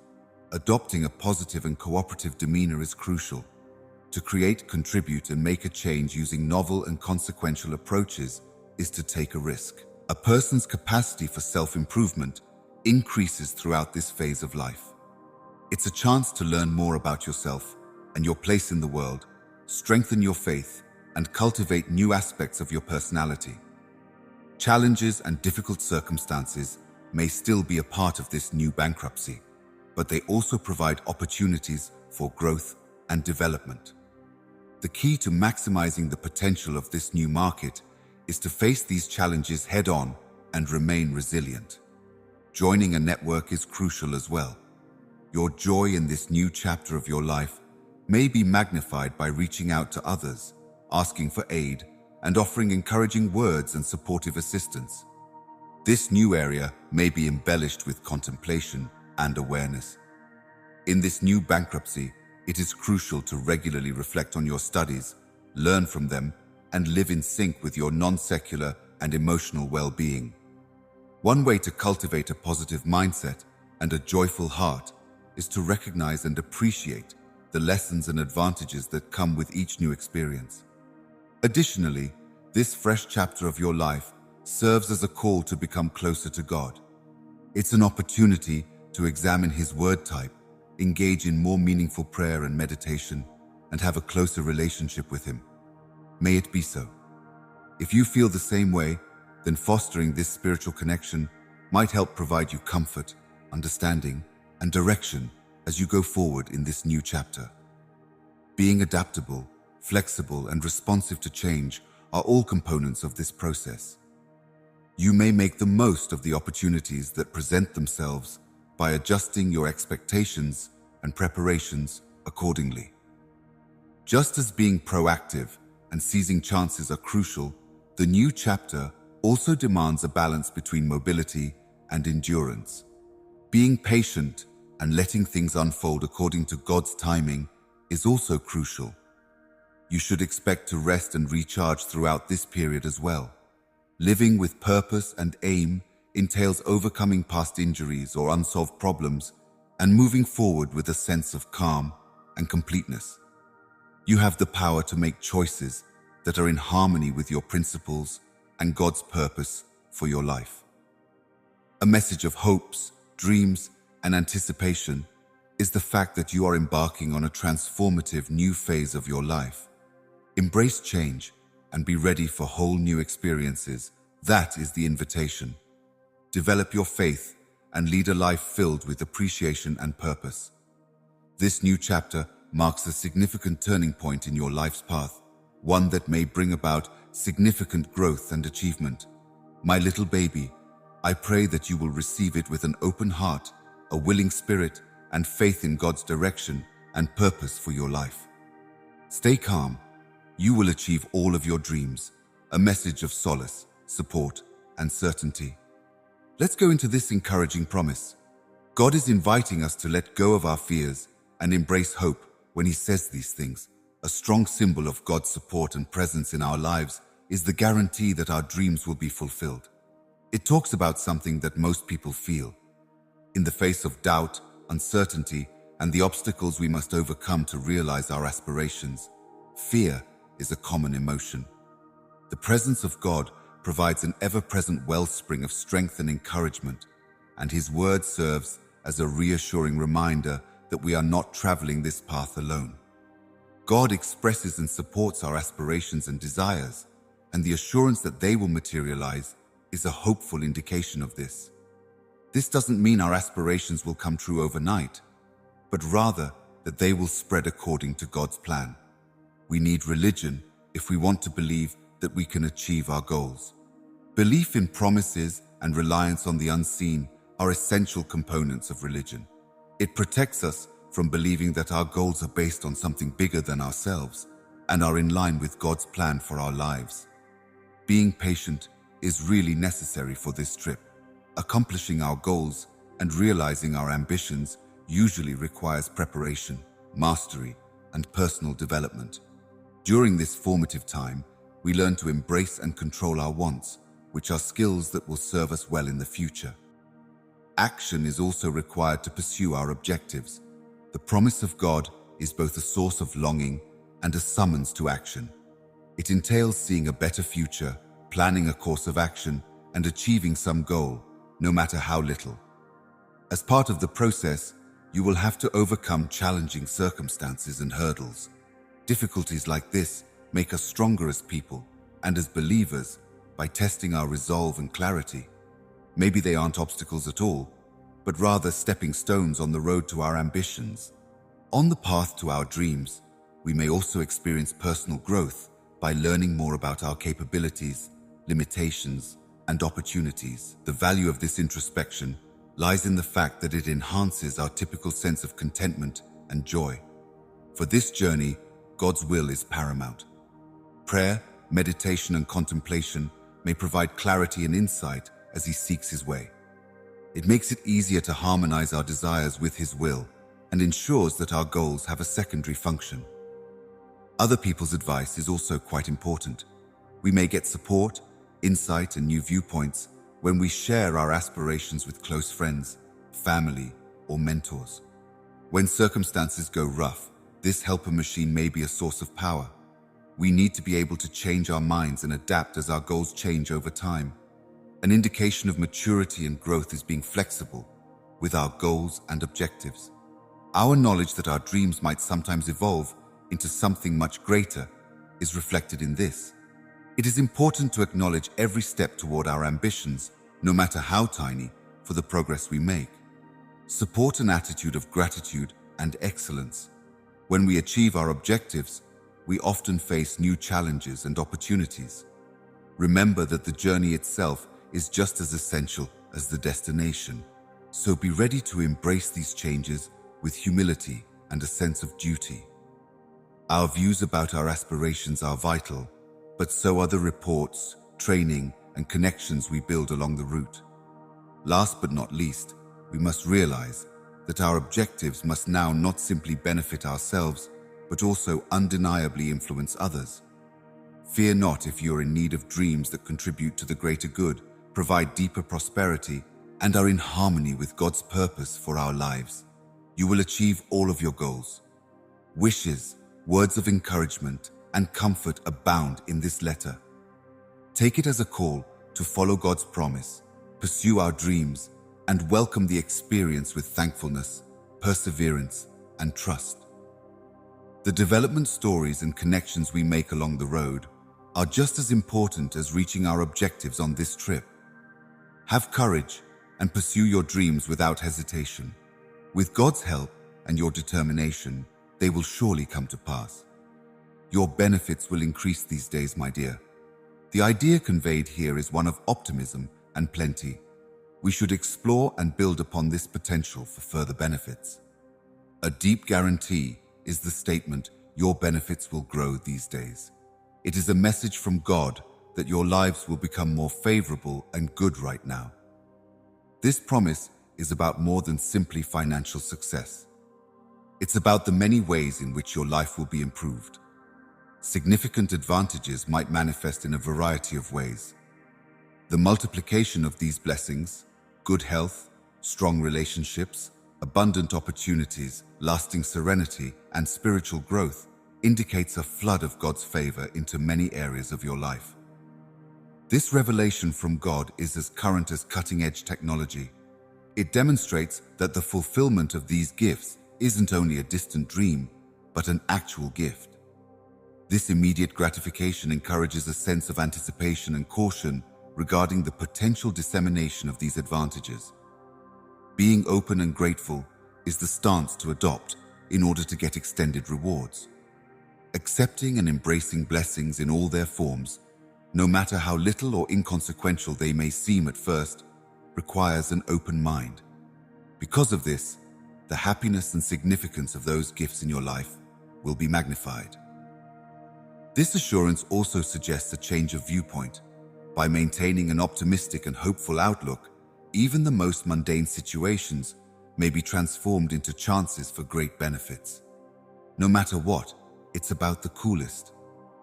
Adopting a positive and cooperative demeanor is crucial. To create, contribute, and make a change using novel and consequential approaches is to take a risk. A person's capacity for self-improvement increases throughout this phase of life. It's a chance to learn more about yourself and your place in the world, strengthen your faith, and cultivate new aspects of your personality. Challenges and difficult circumstances may still be a part of this new bankruptcy, but they also provide opportunities for growth and development. The key to maximizing the potential of this new market is to face these challenges head-on and remain resilient. Joining a network is crucial as well. Your joy in this new chapter of your life may be magnified by reaching out to others, asking for aid, and offering encouraging words and supportive assistance. This new area may be embellished with contemplation and awareness. In this new bankruptcy, it is crucial to regularly reflect on your studies, learn from them, and live in sync with your non-secular and emotional well-being. One way to cultivate a positive mindset and a joyful heart is to recognize and appreciate the lessons and advantages that come with each new experience. Additionally, this fresh chapter of your life serves as a call to become closer to God. It's an opportunity to examine His word type, engage in more meaningful prayer and meditation, and have a closer relationship with Him. May it be so. If you feel the same way, then fostering this spiritual connection might help provide you comfort, understanding, and direction as you go forward in this new chapter. Being adaptable, flexible, and responsive to change are all components of this process. You may make the most of the opportunities that present themselves by adjusting your expectations and preparations accordingly. Just as being proactive and seizing chances are crucial, the new chapter also demands a balance between mobility and endurance. Being patient and letting things unfold according to God's timing is also crucial. You should expect to rest and recharge throughout this period as well. Living with purpose and aim entails overcoming past injuries or unsolved problems and moving forward with a sense of calm and completeness. You have the power to make choices that are in harmony with your principles and God's purpose for your life. A message of hopes, dreams, and anticipation is the fact that you are embarking on a transformative new phase of your life. Embrace change and be ready for whole new experiences. That is the invitation. Develop your faith and lead a life filled with appreciation and purpose. This new chapter marks a significant turning point in your life's path, one that may bring about significant growth and achievement. My little baby, I pray that you will receive it with an open heart, a willing spirit, and faith in God's direction and purpose for your life. Stay calm. You will achieve all of your dreams, a message of solace, support, and certainty. Let's go into this encouraging promise. God is inviting us to let go of our fears and embrace hope when He says these things. A strong symbol of God's support and presence in our lives is the guarantee that our dreams will be fulfilled. It talks about something that most people feel. In the face of doubt, uncertainty, and the obstacles we must overcome to realize our aspirations, fear is a common emotion. The presence of God provides an ever-present wellspring of strength and encouragement, and His word serves as a reassuring reminder that we are not traveling this path alone. God expresses and supports our aspirations and desires, and the assurance that they will materialize is a hopeful indication of this. This doesn't mean our aspirations will come true overnight, but rather that they will spread according to God's plan. We need religion if we want to believe that we can achieve our goals. Belief in promises and reliance on the unseen are essential components of religion. It protects us from believing that our goals are based on something bigger than ourselves and are in line with God's plan for our lives. Being patient is really necessary for this trip. Accomplishing our goals and realizing our ambitions usually requires preparation, mastery, and personal development. During this formative time, we learn to embrace and control our wants, which are skills that will serve us well in the future. Action is also required to pursue our objectives. The promise of God is both a source of longing and a summons to action. It entails seeing a better future, planning a course of action, and achieving some goal, no matter how little. As part of the process, you will have to overcome challenging circumstances and hurdles. Difficulties like this make us stronger as people and as believers by testing our resolve and clarity. Maybe they aren't obstacles at all, but rather stepping stones on the road to our ambitions. On the path to our dreams, we may also experience personal growth by learning more about our capabilities, limitations, and opportunities. The value of this introspection lies in the fact that it enhances our typical sense of contentment and joy. For this journey, God's will is paramount. Prayer, meditation, and contemplation may provide clarity and insight as He seeks His way. It makes it easier to harmonize our desires with His will and ensures that our goals have a secondary function. Other people's advice is also quite important. We may get support, insight, and new viewpoints when we share our aspirations with close friends, family, or mentors. When circumstances go rough, this helper machine may be a source of power. We need to be able to change our minds and adapt as our goals change over time. An indication of maturity and growth is being flexible with our goals and objectives. Our knowledge that our dreams might sometimes evolve into something much greater is reflected in this. It is important to acknowledge every step toward our ambitions, no matter how tiny, for the progress we make. Support an attitude of gratitude and excellence. When we achieve our objectives, we often face new challenges and opportunities. Remember that the journey itself is just as essential as the destination, so be ready to embrace these changes with humility and a sense of duty. Our views about our aspirations are vital, but so are the reports, training, and connections we build along the route. Last but not least, we must realize that our objectives must now not simply benefit ourselves, but also undeniably influence others. Fear not if you're in need of dreams that contribute to the greater good, provide deeper prosperity, and are in harmony with God's purpose for our lives. You will achieve all of your goals. Wishes, words of encouragement, and comfort abound in this letter. Take it as a call to follow God's promise, pursue our dreams, and welcome the experience with thankfulness, perseverance, and trust. The development stories and connections we make along the road are just as important as reaching our objectives on this trip. Have courage and pursue your dreams without hesitation. With God's help and your determination, they will surely come to pass. Your benefits will increase these days, my dear. The idea conveyed here is one of optimism and plenty. We should explore and build upon this potential for further benefits. A deep guarantee is the statement, your benefits will grow these days. It is a message from God that your lives will become more favorable and good right now. This promise is about more than simply financial success. It's about the many ways in which your life will be improved. Significant advantages might manifest in a variety of ways. The multiplication of these blessings, good health, strong relationships, abundant opportunities, lasting serenity, and spiritual growth, indicates a flood of God's favor into many areas of your life. This revelation from God is as current as cutting-edge technology. It demonstrates that the fulfillment of these gifts isn't only a distant dream, but an actual gift. This immediate gratification encourages a sense of anticipation and caution regarding the potential dissemination of these advantages. Being open and grateful is the stance to adopt in order to get extended rewards. Accepting and embracing blessings in all their forms, no matter how little or inconsequential they may seem at first, requires an open mind. Because of this, the happiness and significance of those gifts in your life will be magnified. This assurance also suggests a change of viewpoint. By maintaining an optimistic and hopeful outlook, even the most mundane situations may be transformed into chances for great benefits. No matter what, it's about the coolest.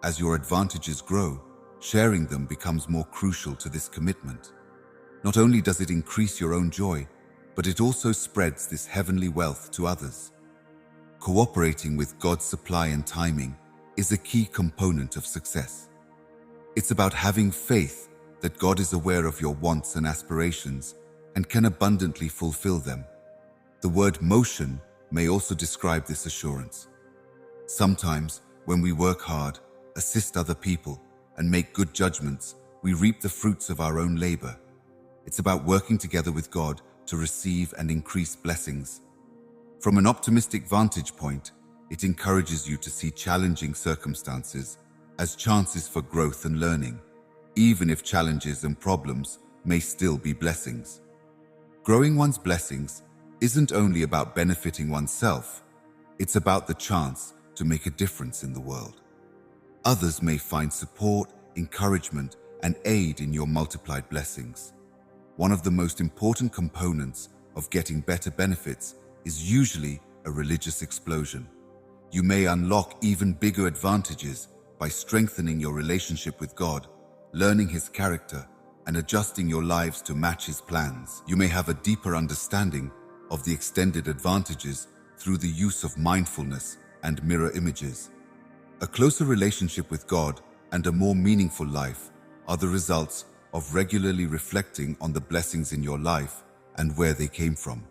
As your advantages grow, sharing them becomes more crucial to this commitment. Not only does it increase your own joy, but it also spreads this heavenly wealth to others. Cooperating with God's supply and timing is a key component of success. It's about having faith that God is aware of your wants and aspirations and can abundantly fulfill them. The word motion may also describe this assurance. Sometimes, when we work hard, assist other people, and make good judgments, we reap the fruits of our own labor. It's about working together with God to receive and increase blessings. From an optimistic vantage point, it encourages you to see challenging circumstances as chances for growth and learning, even if challenges and problems may still be blessings. Growing one's blessings isn't only about benefiting oneself, it's about the chance to make a difference in the world. Others may find support, encouragement, and aid in your multiplied blessings. One of the most important components of getting better benefits is usually a religious explosion. You may unlock even bigger advantages by strengthening your relationship with God, learning His character, and adjusting your lives to match His plans. You may have a deeper understanding of the extended advantages through the use of mindfulness and mirror images. A closer relationship with God and a more meaningful life are the results of regularly reflecting on the blessings in your life and where they came from.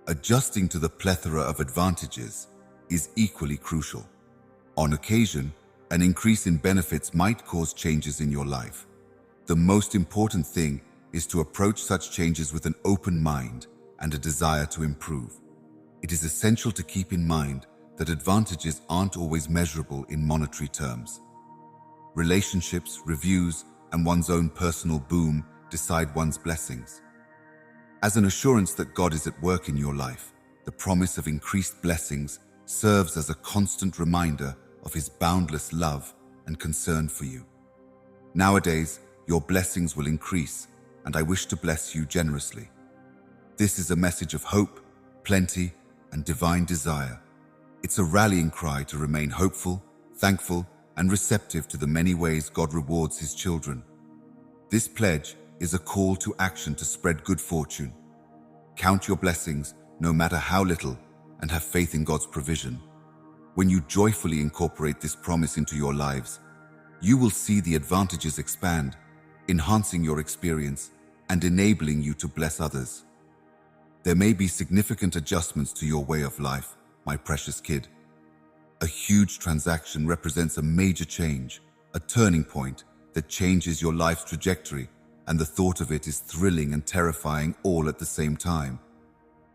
Adjusting to the plethora of advantages is equally crucial. On occasion, an increase in benefits might cause changes in your life. The most important thing is to approach such changes with an open mind and a desire to improve. It is essential to keep in mind that advantages aren't always measurable in monetary terms. Relationships, reviews, and one's own personal boom decide one's blessings. As an assurance that God is at work in your life, the promise of increased blessings serves as a constant reminder of His boundless love and concern for you. Nowadays, your blessings will increase, and I wish to bless you generously. This is a message of hope, plenty, and divine desire. It's a rallying cry to remain hopeful, thankful, and receptive to the many ways God rewards His children. This pledge is a call to action to spread good fortune. Count your blessings, no matter how little, and have faith in God's provision. When you joyfully incorporate this promise into your lives, you will see the advantages expand, enhancing your experience and enabling you to bless others. There may be significant adjustments to your way of life, my precious kid. A huge transaction represents a major change, a turning point that changes your life's trajectory, and the thought of it is thrilling and terrifying all at the same time.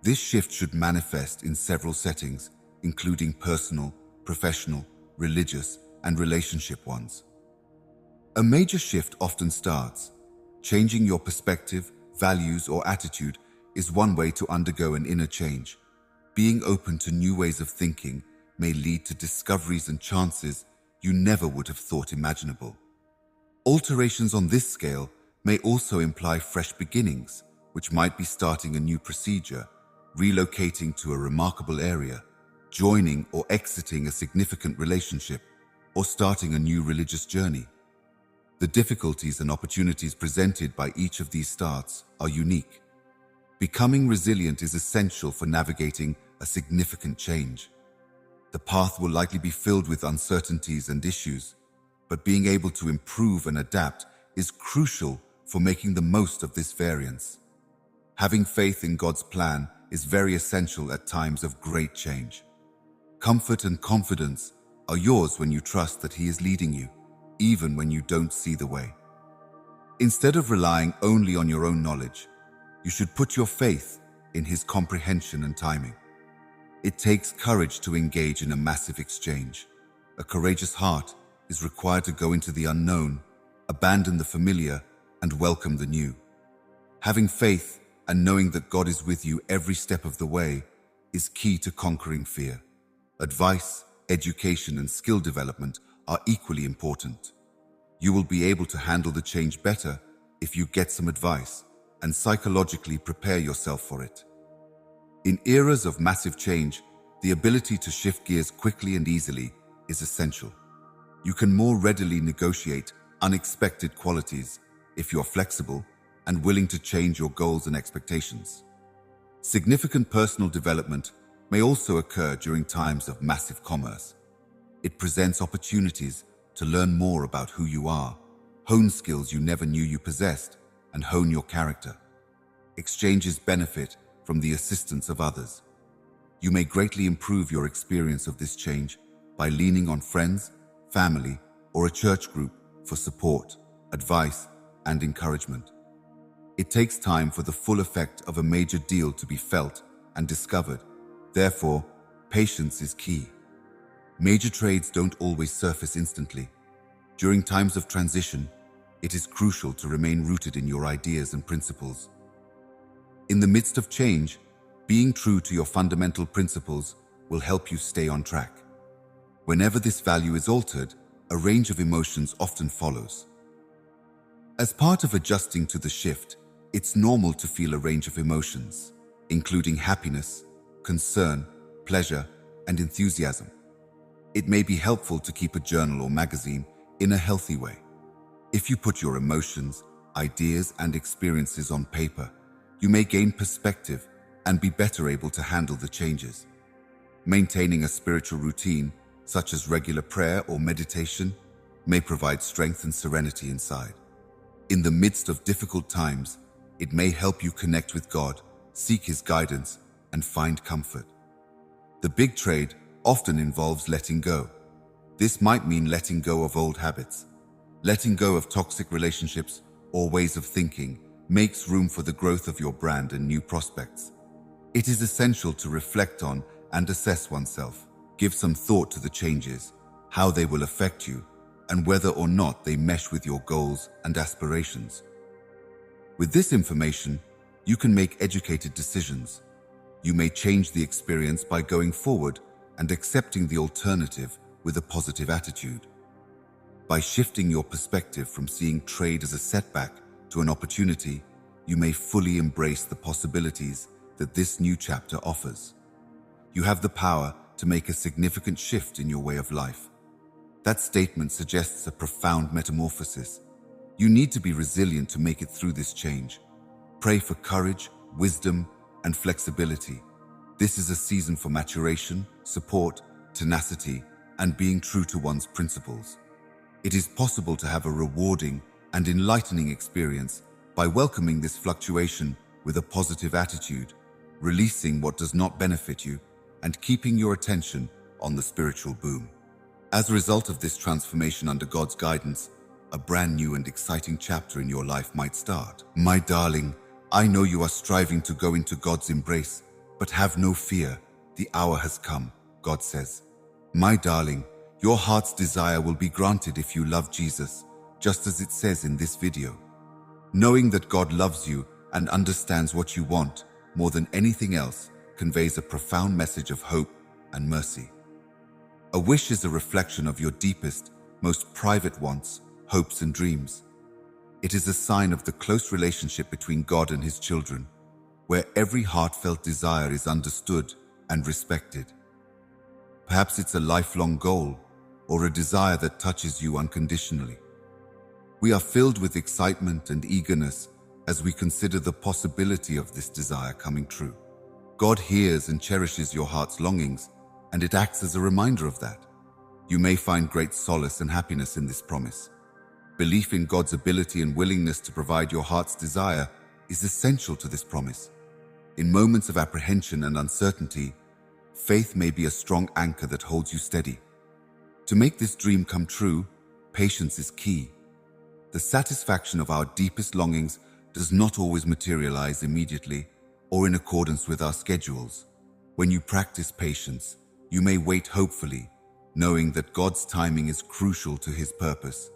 This shift should manifest in several settings, including personal, professional, religious, and relationship ones. A major shift often starts. Changing your perspective, values, or attitude is one way to undergo an inner change. Being open to new ways of thinking may lead to discoveries and chances you never would have thought imaginable. Alterations on this scale may also imply fresh beginnings, which might be starting a new procedure, relocating to a remarkable area, joining or exiting a significant relationship, or starting a new religious journey. The difficulties and opportunities presented by each of these starts are unique. Becoming resilient is essential for navigating a significant change. The path will likely be filled with uncertainties and issues, but being able to improve and adapt is crucial for making the most of this variance. Having faith in God's plan is very essential at times of great change. Comfort and confidence are yours when you trust that He is leading you, even when you don't see the way. Instead of relying only on your own knowledge, you should put your faith in His comprehension and timing. It takes courage to engage in a massive exchange. A courageous heart is required to go into the unknown, abandon the familiar, and welcome the new. Having faith and knowing that God is with you every step of the way is key to conquering fear. Advice, education, and skill development are equally important. You will be able to handle the change better if you get some advice and psychologically prepare yourself for it. In eras of massive change, the ability to shift gears quickly and easily is essential. You can more readily negotiate unexpected qualities if you are flexible and willing to change your goals and expectations. Significant personal development may also occur during times of massive commerce. It presents opportunities to learn more about who you are, hone skills you never knew you possessed, and hone your character. Exchanges benefit from the assistance of others. You may greatly improve your experience of this change by leaning on friends, family, or a church group for support, advice, and encouragement. It takes time for the full effect of a major deal to be felt and discovered. Therefore, patience is key. Major trades don't always surface instantly. During times of transition, it is crucial to remain rooted in your ideas and principles. In the midst of change, being true to your fundamental principles will help you stay on track. Whenever this value is altered, a range of emotions often follows. As part of adjusting to the shift, it's normal to feel a range of emotions, including happiness, concern, pleasure, and enthusiasm. It may be helpful to keep a journal or magazine in a healthy way. If you put your emotions, ideas, and experiences on paper, you may gain perspective and be better able to handle the changes. Maintaining a spiritual routine, such as regular prayer or meditation, may provide strength and serenity inside. In the midst of difficult times, it may help you connect with God, seek His guidance, and find comfort. The big trade often involves letting go. This might mean letting go of old habits. Letting go of toxic relationships or ways of thinking makes room for the growth of your brand and new prospects. It is essential to reflect on and assess oneself. Give some thought to the changes, how they will affect you, and whether or not they mesh with your goals and aspirations. With this information, you can make educated decisions. You may change the experience by going forward and accepting the alternative with a positive attitude. By shifting your perspective from seeing trade as a setback to an opportunity, you may fully embrace the possibilities that this new chapter offers. You have the power to make a significant shift in your way of life. That statement suggests a profound metamorphosis. You need to be resilient to make it through this change. Pray for courage, wisdom, and flexibility. This is a season for maturation, support, tenacity, and being true to one's principles. It is possible to have a rewarding and enlightening experience by welcoming this fluctuation with a positive attitude, releasing what does not benefit you, and keeping your attention on the spiritual boom. As a result of this transformation under God's guidance, a brand new and exciting chapter in your life might start. My darling, I know you are striving to go into God's embrace, but have no fear, the hour has come, God says. My darling, your heart's desire will be granted if you love Jesus, just as it says in this video. Knowing that God loves you and understands what you want more than anything else conveys a profound message of hope and mercy. A wish is a reflection of your deepest, most private wants, hopes, and dreams. It is a sign of the close relationship between God and His children, where every heartfelt desire is understood and respected. Perhaps it's a lifelong goal or a desire that touches you unconditionally. We are filled with excitement and eagerness as we consider the possibility of this desire coming true. God hears and cherishes your heart's longings, and it acts as a reminder of that. You may find great solace and happiness in this promise. Belief in God's ability and willingness to provide your heart's desire is essential to this promise. In moments of apprehension and uncertainty, faith may be a strong anchor that holds you steady. To make this dream come true, patience is key. The satisfaction of our deepest longings does not always materialize immediately or in accordance with our schedules. When you practice patience, you may wait hopefully, knowing that God's timing is crucial to His purpose.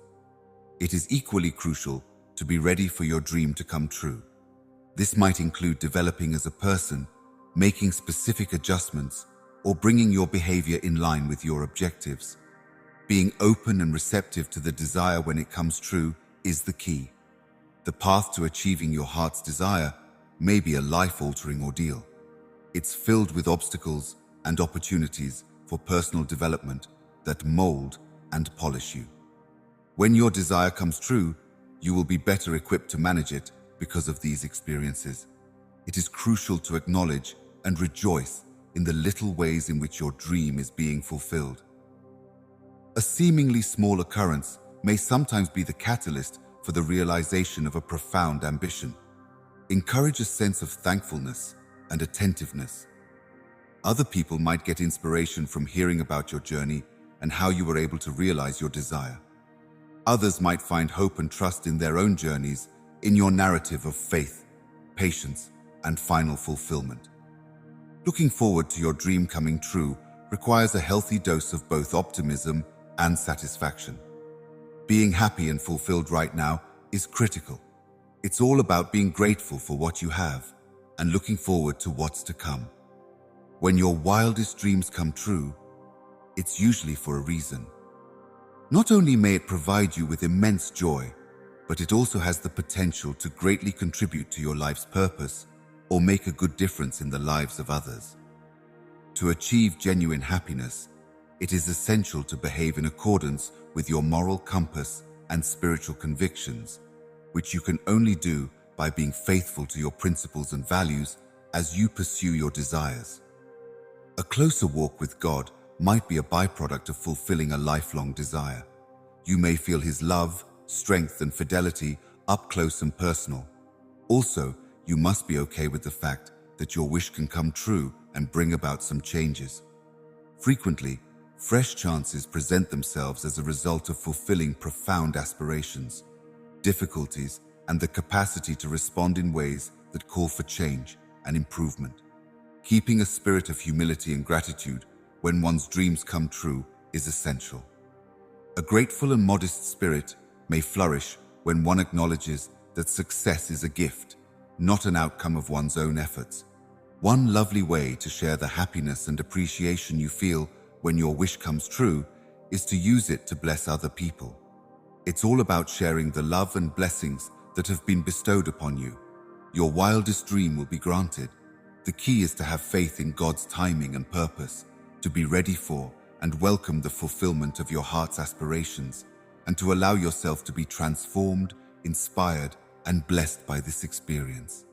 It is equally crucial to be ready for your dream to come true. This might include developing as a person, making specific adjustments, or bringing your behavior in line with your objectives. Being open and receptive to the desire when it comes true is the key. The path to achieving your heart's desire may be a life-altering ordeal. It's filled with obstacles and opportunities for personal development that mold and polish you. When your desire comes true, you will be better equipped to manage it because of these experiences. It is crucial to acknowledge and rejoice in the little ways in which your dream is being fulfilled. A seemingly small occurrence may sometimes be the catalyst for the realization of a profound ambition. Encourage a sense of thankfulness and attentiveness. Other people might get inspiration from hearing about your journey and how you were able to realize your desire. Others might find hope and trust in their own journeys in your narrative of faith, patience, and final fulfillment. Looking forward to your dream coming true requires a healthy dose of both optimism and satisfaction. Being happy and fulfilled right now is critical. It's all about being grateful for what you have and looking forward to what's to come. When your wildest dreams come true, it's usually for a reason. Not only may it provide you with immense joy, but it also has the potential to greatly contribute to your life's purpose or make a good difference in the lives of others. To achieve genuine happiness, it is essential to behave in accordance with your moral compass and spiritual convictions, which you can only do by being faithful to your principles and values as you pursue your desires. A closer walk with God might be a byproduct of fulfilling a lifelong desire. You may feel His love, strength, and fidelity up close and personal. Also, you must be okay with the fact that your wish can come true and bring about some changes. Frequently, fresh chances present themselves as a result of fulfilling profound aspirations, difficulties, and the capacity to respond in ways that call for change and improvement. Keeping a spirit of humility and gratitude when one's dreams come true is essential. A grateful and modest spirit may flourish when one acknowledges that success is a gift, not an outcome of one's own efforts. One lovely way to share the happiness and appreciation you feel when your wish comes true is to use it to bless other people. It's all about sharing the love and blessings that have been bestowed upon you. Your wildest dream will be granted. The key is to have faith in God's timing and purpose, to be ready for and welcome the fulfillment of your heart's aspirations, and to allow yourself to be transformed, inspired, and blessed by this experience.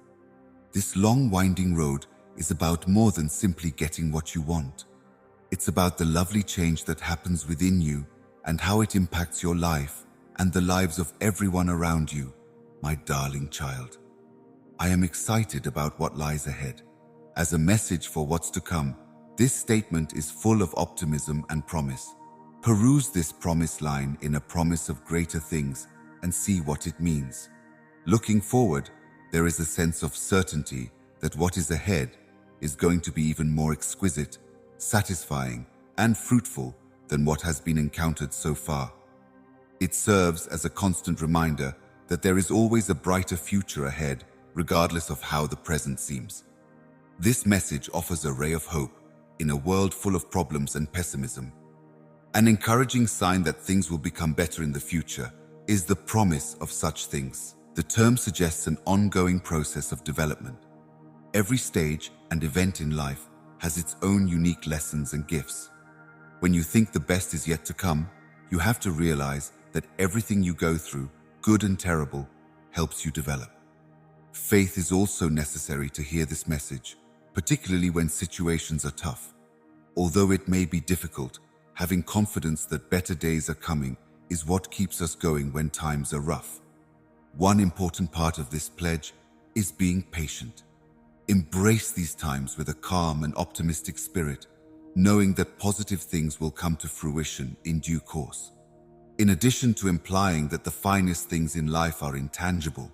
This long, winding road is about more than simply getting what you want. It's about the lovely change that happens within you and how it impacts your life and the lives of everyone around you, my darling child. I am excited about what lies ahead. As a message for what's to come, this statement is full of optimism and promise. Peruse this promise line in a promise of greater things and see what it means. Looking forward, there is a sense of certainty that what is ahead is going to be even more exquisite, satisfying, and fruitful than what has been encountered so far. It serves as a constant reminder that there is always a brighter future ahead, regardless of how the present seems. This message offers a ray of hope in a world full of problems and pessimism. An encouraging sign that things will become better in the future is the promise of such things. The term suggests an ongoing process of development. Every stage and event in life has its own unique lessons and gifts. When you think the best is yet to come, you have to realize that everything you go through good and terrible, helps you develop. Faith is also necessary to hear this message, particularly when situations are tough. Although it may be difficult, having confidence that better days are coming is what keeps us going when times are rough. One important part of this pledge is being patient. Embrace these times with a calm and optimistic spirit, knowing that positive things will come to fruition in due course. In addition to implying that the finest things in life are intangible,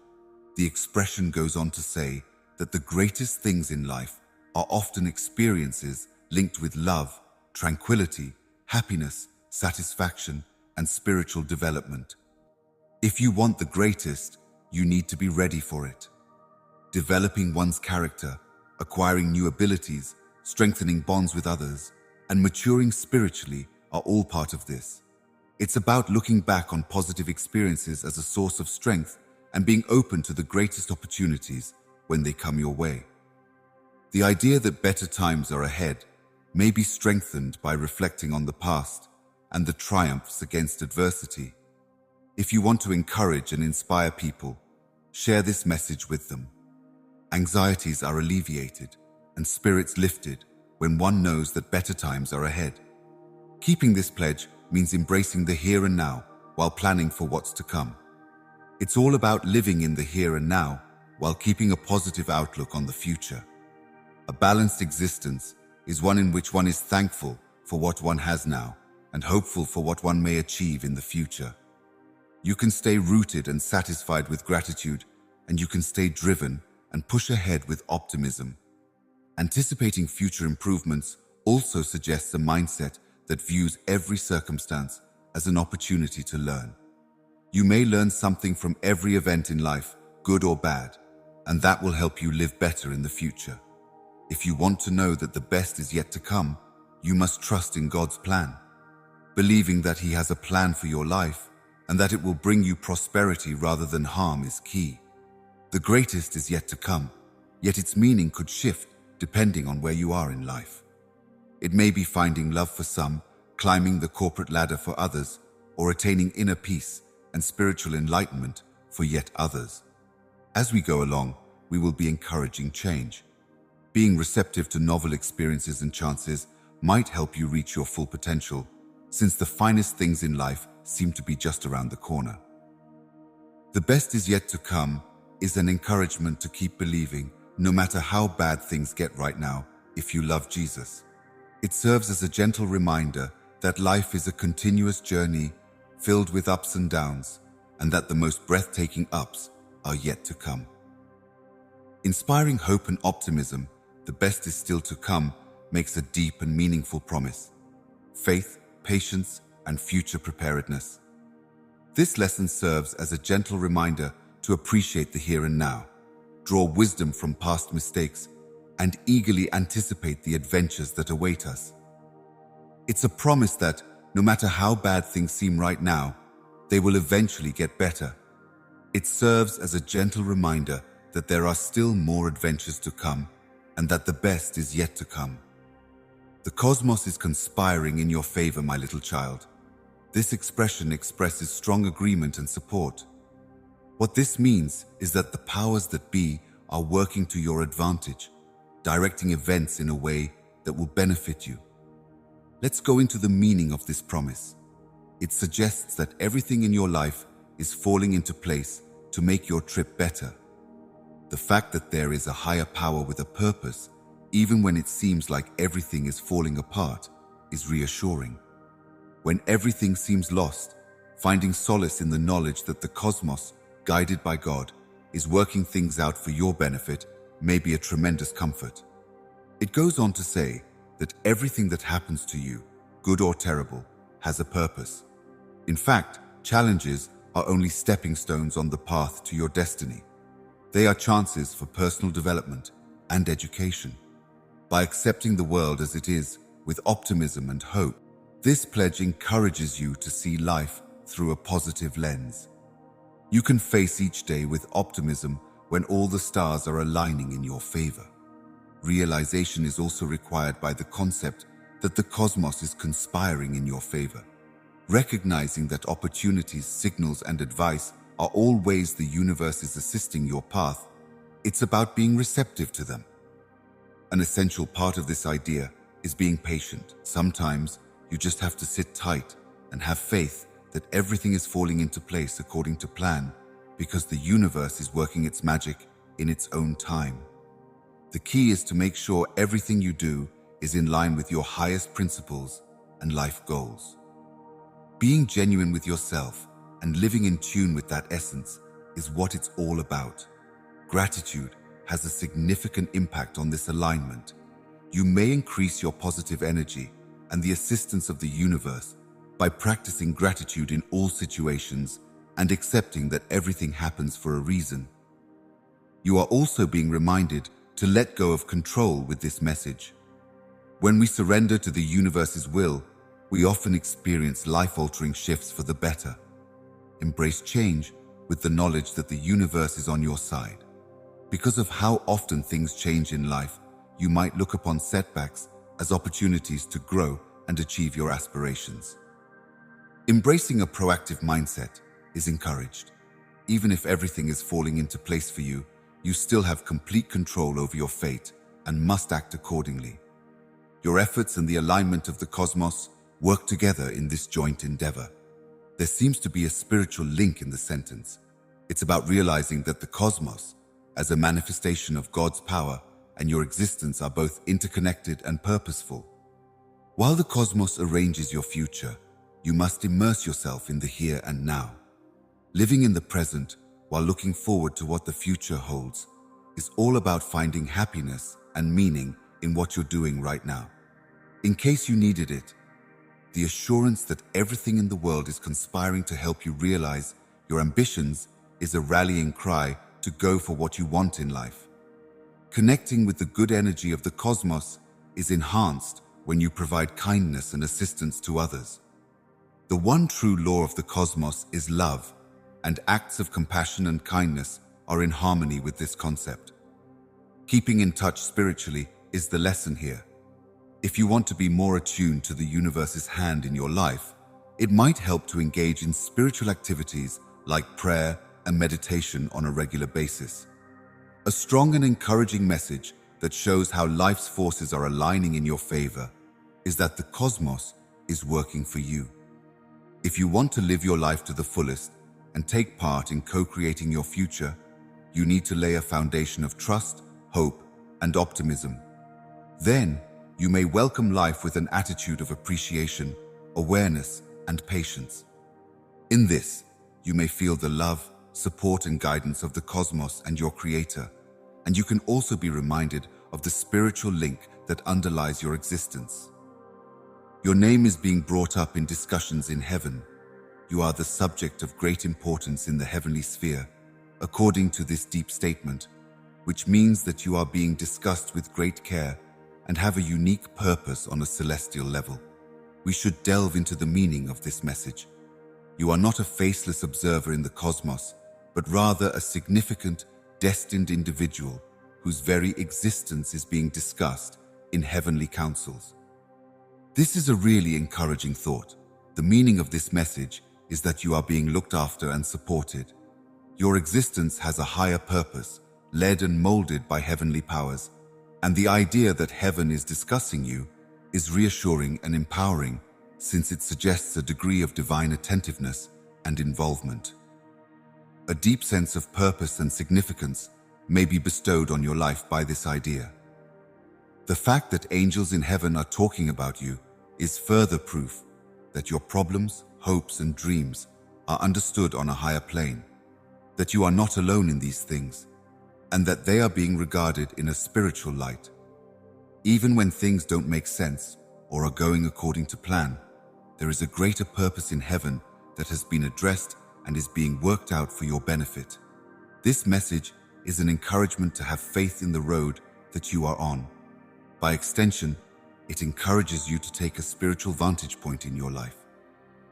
the expression goes on to say that the greatest things in life are often experiences linked with love, tranquility, happiness, satisfaction, and spiritual development. If you want the greatest, you need to be ready for it. Developing one's character, acquiring new abilities, strengthening bonds with others, and maturing spiritually are all part of this. It's about looking back on positive experiences as a source of strength and being open to the greatest opportunities when they come your way. The idea that better times are ahead may be strengthened by reflecting on the past and the triumphs against adversity. If you want to encourage and inspire people, share this message with them. Anxieties are alleviated and spirits lifted when one knows that better times are ahead. Keeping this pledge means embracing the here and now while planning for what's to come. It's all about living in the here and now while keeping a positive outlook on the future. A balanced existence is one in which one is thankful for what one has now and hopeful for what one may achieve in the future. You can stay rooted and satisfied with gratitude, and you can stay driven and push ahead with optimism. Anticipating future improvements also suggests a mindset that views every circumstance as an opportunity to learn. You may learn something from every event in life, good or bad, and that will help you live better in the future. If you want to know that the best is yet to come, you must trust in God's plan. Believing that He has a plan for your life and that it will bring you prosperity rather than harm is key. The greatest is yet to come, yet its meaning could shift depending on where you are in life. It may be finding love for some, climbing the corporate ladder for others, or attaining inner peace and spiritual enlightenment for yet others. As we go along, we will be encouraging change. Being receptive to novel experiences and chances might help you reach your full potential, since the finest things in life seem to be just around the corner. The best is yet to come is an encouragement to keep believing, no matter how bad things get right now, if you love Jesus. It serves as a gentle reminder that life is a continuous journey filled with ups and downs, and that the most breathtaking ups are yet to come. Inspiring hope and optimism, the best is still to come, makes a deep and meaningful promise. Faith, patience, and future preparedness. This lesson serves as a gentle reminder to appreciate the here and now, draw wisdom from past mistakes, and eagerly anticipate the adventures that await us. It's a promise that, no matter how bad things seem right now, they will eventually get better. It serves as a gentle reminder that there are still more adventures to come, and that the best is yet to come. The cosmos is conspiring in your favor, my little child. This expression expresses strong agreement and support. What this means is that the powers that be are working to your advantage, directing events in a way that will benefit you. Let's go into the meaning of this promise. It suggests that everything in your life is falling into place to make your trip better. The fact that there is a higher power with a purpose, even when it seems like everything is falling apart, is reassuring. When everything seems lost, finding solace in the knowledge that the cosmos, guided by God, is working things out for your benefit may be a tremendous comfort. It goes on to say that everything that happens to you, good or terrible, has a purpose. In fact, challenges are only stepping stones on the path to your destiny. They are chances for personal development and education. By accepting the world as it is with optimism and hope, this pledge encourages you to see life through a positive lens. You can face each day with optimism when all the stars are aligning in your favor. Realization is also required by the concept that the cosmos is conspiring in your favor. Recognizing that opportunities, signals, and advice are all ways the universe is assisting your path. It's about being receptive to them. An essential part of this idea is being patient. Sometimes you just have to sit tight and have faith that everything is falling into place according to plan, because the universe is working its magic in its own time. The key is to make sure everything you do is in line with your highest principles and life goals. Being genuine with yourself and living in tune with that essence is what it's all about. Gratitude has a significant impact on this alignment. You may increase your positive energy and the assistance of the universe by practicing gratitude in all situations and accepting that everything happens for a reason. You are also being reminded to let go of control with this message. When we surrender to the universe's will, we often experience life-altering shifts for the better. Embrace change with the knowledge that the universe is on your side. Because of how often things change in life, you might look upon setbacks as opportunities to grow and achieve your aspirations. Embracing a proactive mindset is encouraged. Even if everything is falling into place for you, you still have complete control over your fate and must act accordingly. Your efforts and the alignment of the cosmos work together in this joint endeavor. There seems to be a spiritual link in the sentence. It's about realizing that the cosmos, as a manifestation of God's power, and your existence are both interconnected and purposeful. While the cosmos arranges your future, you must immerse yourself in the here and now. Living in the present while looking forward to what the future holds is all about finding happiness and meaning in what you're doing right now. In case you needed it, the assurance that everything in the world is conspiring to help you realize your ambitions is a rallying cry to go for what you want in life. Connecting with the good energy of the cosmos is enhanced when you provide kindness and assistance to others. The one true law of the cosmos is love, and acts of compassion and kindness are in harmony with this concept. Keeping in touch spiritually is the lesson here. If you want to be more attuned to the universe's hand in your life, it might help to engage in spiritual activities like prayer and meditation on a regular basis. A strong and encouraging message that shows how life's forces are aligning in your favor is that the cosmos is working for you. If you want to live your life to the fullest and take part in co-creating your future, you need to lay a foundation of trust, hope, and optimism. Then, you may welcome life with an attitude of appreciation, awareness, and patience. In this, you may feel the love, support, and guidance of the cosmos and your Creator, and you can also be reminded of the spiritual link that underlies your existence. Your name is being brought up in discussions in heaven. You are the subject of great importance in the heavenly sphere, according to this deep statement, which means that you are being discussed with great care and have a unique purpose on a celestial level. We should delve into the meaning of this message. You are not a faceless observer in the cosmos, but rather a significant, destined individual whose very existence is being discussed in heavenly councils. This is a really encouraging thought. The meaning of this message is that you are being looked after and supported. Your existence has a higher purpose, led and molded by heavenly powers, and the idea that heaven is discussing you is reassuring and empowering, since it suggests a degree of divine attentiveness and involvement. A deep sense of purpose and significance may be bestowed on your life by this idea. The fact that angels in heaven are talking about you is further proof that your problems, hopes, and dreams are understood on a higher plane, that you are not alone in these things, and that they are being regarded in a spiritual light. Even when things don't make sense or are going according to plan, there is a greater purpose in heaven that has been addressed and is being worked out for your benefit. This message is an encouragement to have faith in the road that you are on. By extension, it encourages you to take a spiritual vantage point in your life.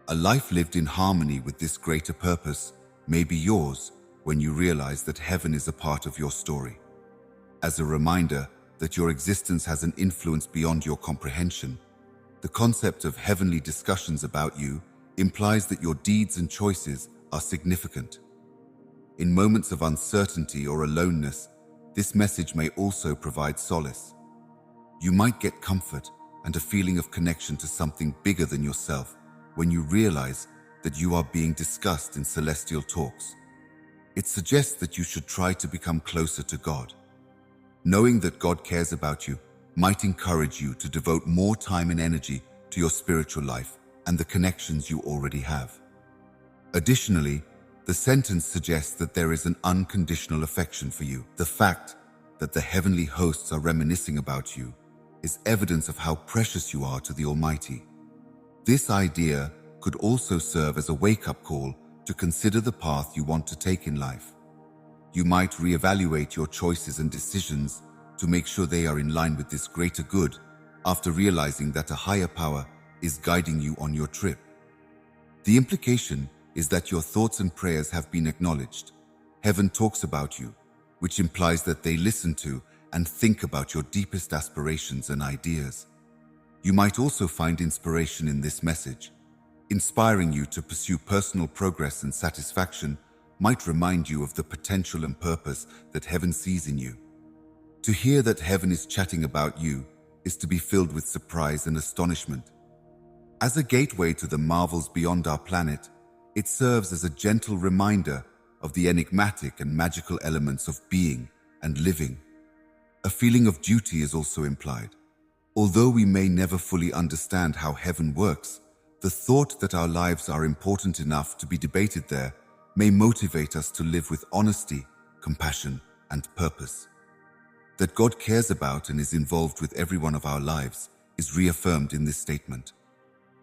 A life lived in harmony with this greater purpose may be yours when you realize that heaven is a part of your story. As a reminder that your existence has an influence beyond your comprehension, the concept of heavenly discussions about you implies that your deeds and choices are significant. In moments of uncertainty or aloneness, this message may also provide solace. You might get comfort and a feeling of connection to something bigger than yourself when you realize that you are being discussed in celestial talks. It suggests that you should try to become closer to God. Knowing that God cares about you might encourage you to devote more time and energy to your spiritual life and the connections you already have. Additionally, the sentence suggests that there is an unconditional affection for you. The fact that the heavenly hosts are reminiscing about you is evidence of how precious you are to the Almighty. This idea could also serve as a wake-up call to consider the path you want to take in life. You might reevaluate your choices and decisions to make sure they are in line with this greater good after realizing that a higher power is guiding you on your trip. The implication is that your thoughts and prayers have been acknowledged. Heaven talks about you, which implies that they listen to and think about your deepest aspirations and ideas. You might also find inspiration in this message. Inspiring you to pursue personal progress and satisfaction might remind you of the potential and purpose that heaven sees in you. To hear that heaven is chatting about you is to be filled with surprise and astonishment. As a gateway to the marvels beyond our planet, it serves as a gentle reminder of the enigmatic and magical elements of being and living. A feeling of duty is also implied. Although we may never fully understand how heaven works, the thought that our lives are important enough to be debated there may motivate us to live with honesty, compassion, and purpose. That God cares about and is involved with every one of our lives is reaffirmed in this statement.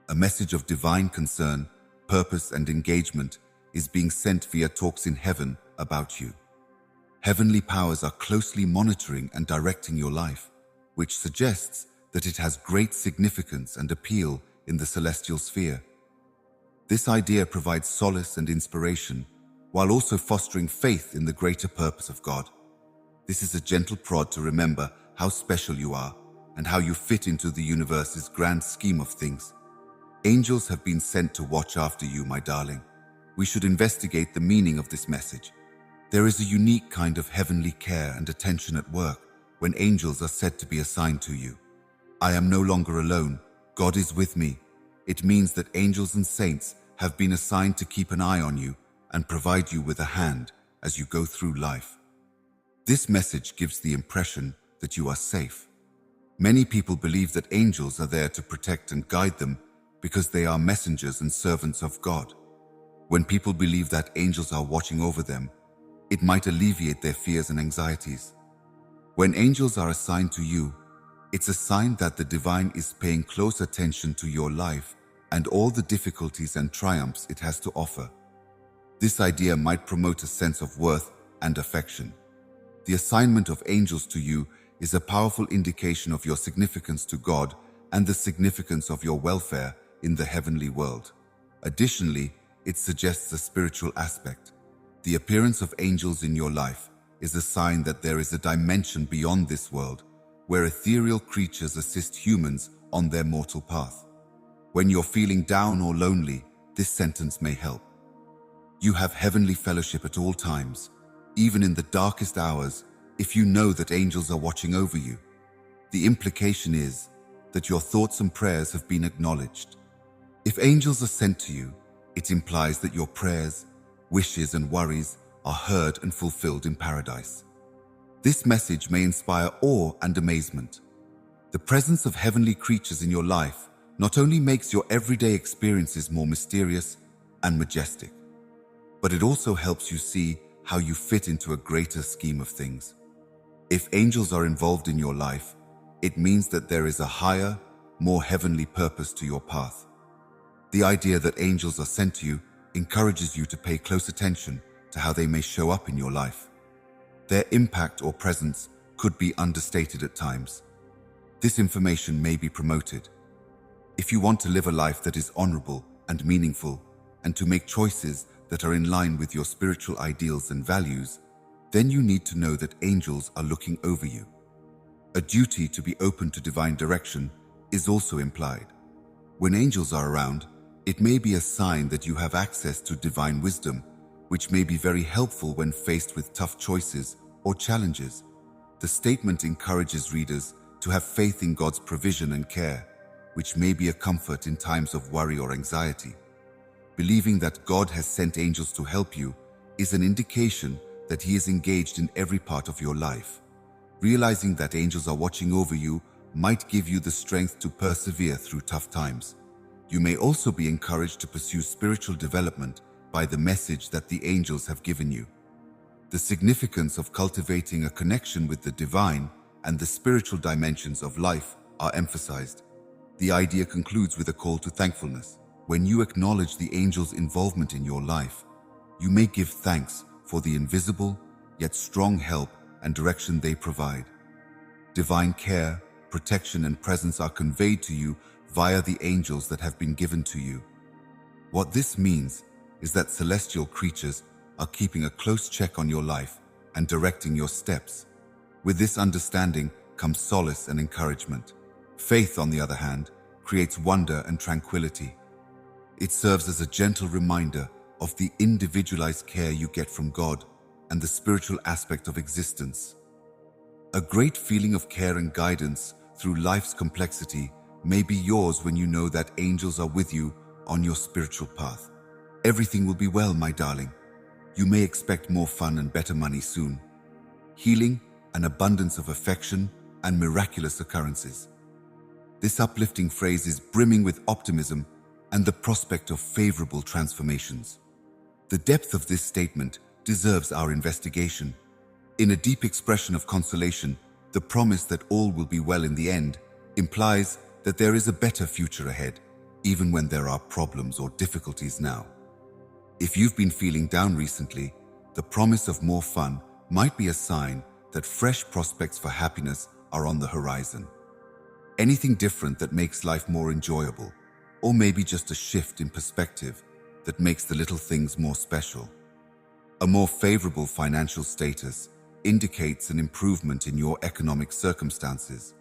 A message of divine concern, purpose, and engagement is being sent via talks in heaven about you. Heavenly powers are closely monitoring and directing your life, which suggests that it has great significance and appeal in the celestial sphere. This idea provides solace and inspiration, while also fostering faith in the greater purpose of God. This is a gentle prod to remember how special you are and how you fit into the universe's grand scheme of things. Angels have been sent to watch after you, my darling. We should investigate the meaning of this message. There is a unique kind of heavenly care and attention at work when angels are said to be assigned to you. I am no longer alone. God is with me. It means that angels and saints have been assigned to keep an eye on you and provide you with a hand as you go through life. This message gives the impression that you are safe. Many people believe that angels are there to protect and guide them because they are messengers and servants of God. When people believe that angels are watching over them, it might alleviate their fears and anxieties. When angels are assigned to you, it's a sign that the divine is paying close attention to your life and all the difficulties and triumphs it has to offer. This idea might promote a sense of worth and affection. The assignment of angels to you is a powerful indication of your significance to God and the significance of your welfare in the heavenly world. Additionally, it suggests a spiritual aspect. The appearance of angels in your life is a sign that there is a dimension beyond this world where ethereal creatures assist humans on their mortal path. When you're feeling down or lonely, this sentence may help. You have heavenly fellowship at all times, even in the darkest hours, if you know that angels are watching over you. The implication is that your thoughts and prayers have been acknowledged. If angels are sent to you, it implies that your prayers, wishes, and worries are heard and fulfilled in paradise. This message may inspire awe and amazement. The presence of heavenly creatures in your life not only makes your everyday experiences more mysterious and majestic, but it also helps you see how you fit into a greater scheme of things. If angels are involved in your life, it means that there is a higher, more heavenly purpose to your path. The idea that angels are sent to you encourages you to pay close attention to how they may show up in your life. Their impact or presence could be understated at times. This information may be promoted. If you want to live a life that is honorable and meaningful, and to make choices that are in line with your spiritual ideals and values, then you need to know that angels are looking over you. A duty to be open to divine direction is also implied. When angels are around, it may be a sign that you have access to divine wisdom, which may be very helpful when faced with tough choices or challenges. The statement encourages readers to have faith in God's provision and care, which may be a comfort in times of worry or anxiety. Believing that God has sent angels to help you is an indication that He is engaged in every part of your life. Realizing that angels are watching over you might give you the strength to persevere through tough times. You may also be encouraged to pursue spiritual development by the message that the angels have given you. The significance of cultivating a connection with the divine and the spiritual dimensions of life are emphasized. The idea concludes with a call to thankfulness. When you acknowledge the angels' involvement in your life, you may give thanks for the invisible yet strong help and direction they provide. Divine care, protection, and presence are conveyed to you via the angels that have been given to you. What this means is that celestial creatures are keeping a close check on your life and directing your steps. With this understanding comes solace and encouragement. Faith, on the other hand, creates wonder and tranquility. It serves as a gentle reminder of the individualized care you get from God and the spiritual aspect of existence. A great feeling of care and guidance through life's complexity may be yours when you know that angels are with you on your spiritual path. Everything will be well, my darling. You may expect more fun and better money soon. Healing, an abundance of affection, and miraculous occurrences. This uplifting phrase is brimming with optimism and the prospect of favorable transformations. The depth of this statement deserves our investigation. In a deep expression of consolation, the promise that all will be well in the end implies that there is a better future ahead, even when there are problems or difficulties now. If you've been feeling down recently, the promise of more fun might be a sign that fresh prospects for happiness are on the horizon. Anything different that makes life more enjoyable, or maybe just a shift in perspective that makes the little things more special. A more favorable financial status indicates an improvement in your economic circumstances.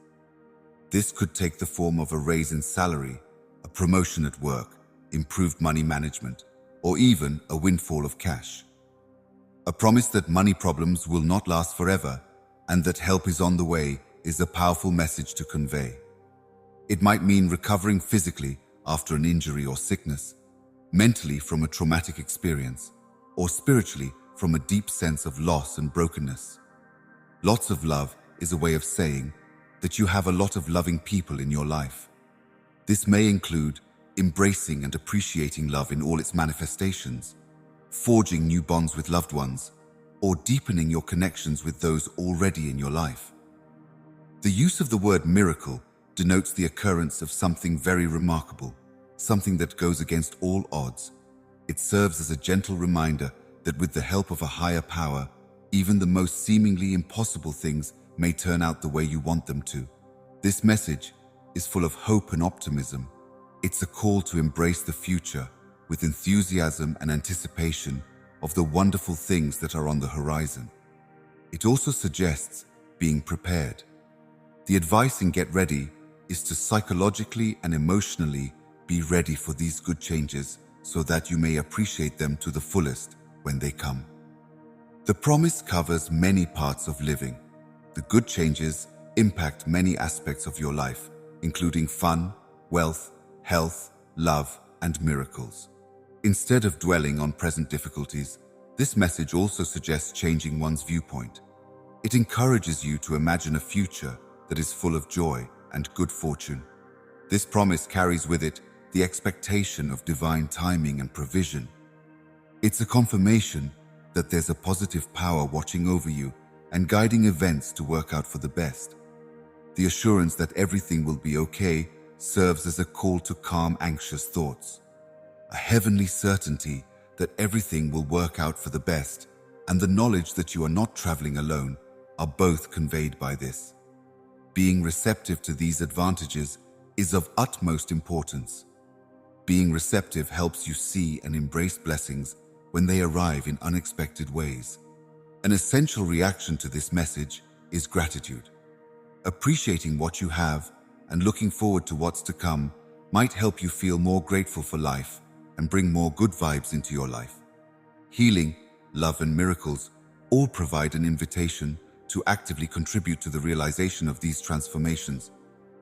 This could take the form of a raise in salary, a promotion at work, improved money management, or even a windfall of cash. A promise that money problems will not last forever and that help is on the way is a powerful message to convey. It might mean recovering physically after an injury or sickness, mentally from a traumatic experience, or spiritually from a deep sense of loss and brokenness. Lots of love is a way of saying that you have a lot of loving people in your life. This may include embracing and appreciating love in all its manifestations, forging new bonds with loved ones, or deepening your connections with those already in your life. The use of the word miracle denotes the occurrence of something very remarkable, something that goes against all odds. It serves as a gentle reminder that with the help of a higher power, even the most seemingly impossible things may turn out the way you want them to. This message is full of hope and optimism. It's a call to embrace the future with enthusiasm and anticipation of the wonderful things that are on the horizon. It also suggests being prepared. The advice in Get Ready is to psychologically and emotionally be ready for these good changes so that you may appreciate them to the fullest when they come. The promise covers many parts of living. The good changes impact many aspects of your life, including fun, wealth, health, love, and miracles. Instead of dwelling on present difficulties, this message also suggests changing one's viewpoint. It encourages you to imagine a future that is full of joy and good fortune. This promise carries with it the expectation of divine timing and provision. It's a confirmation that there's a positive power watching over you and guiding events to work out for the best. The assurance that everything will be okay serves as a call to calm anxious thoughts. A heavenly certainty that everything will work out for the best and the knowledge that you are not traveling alone are both conveyed by this. Being receptive to these advantages is of utmost importance. Being receptive helps you see and embrace blessings when they arrive in unexpected ways. An essential reaction to this message is gratitude. Appreciating what you have and looking forward to what's to come might help you feel more grateful for life and bring more good vibes into your life. Healing, love, and miracles all provide an invitation to actively contribute to the realization of these transformations,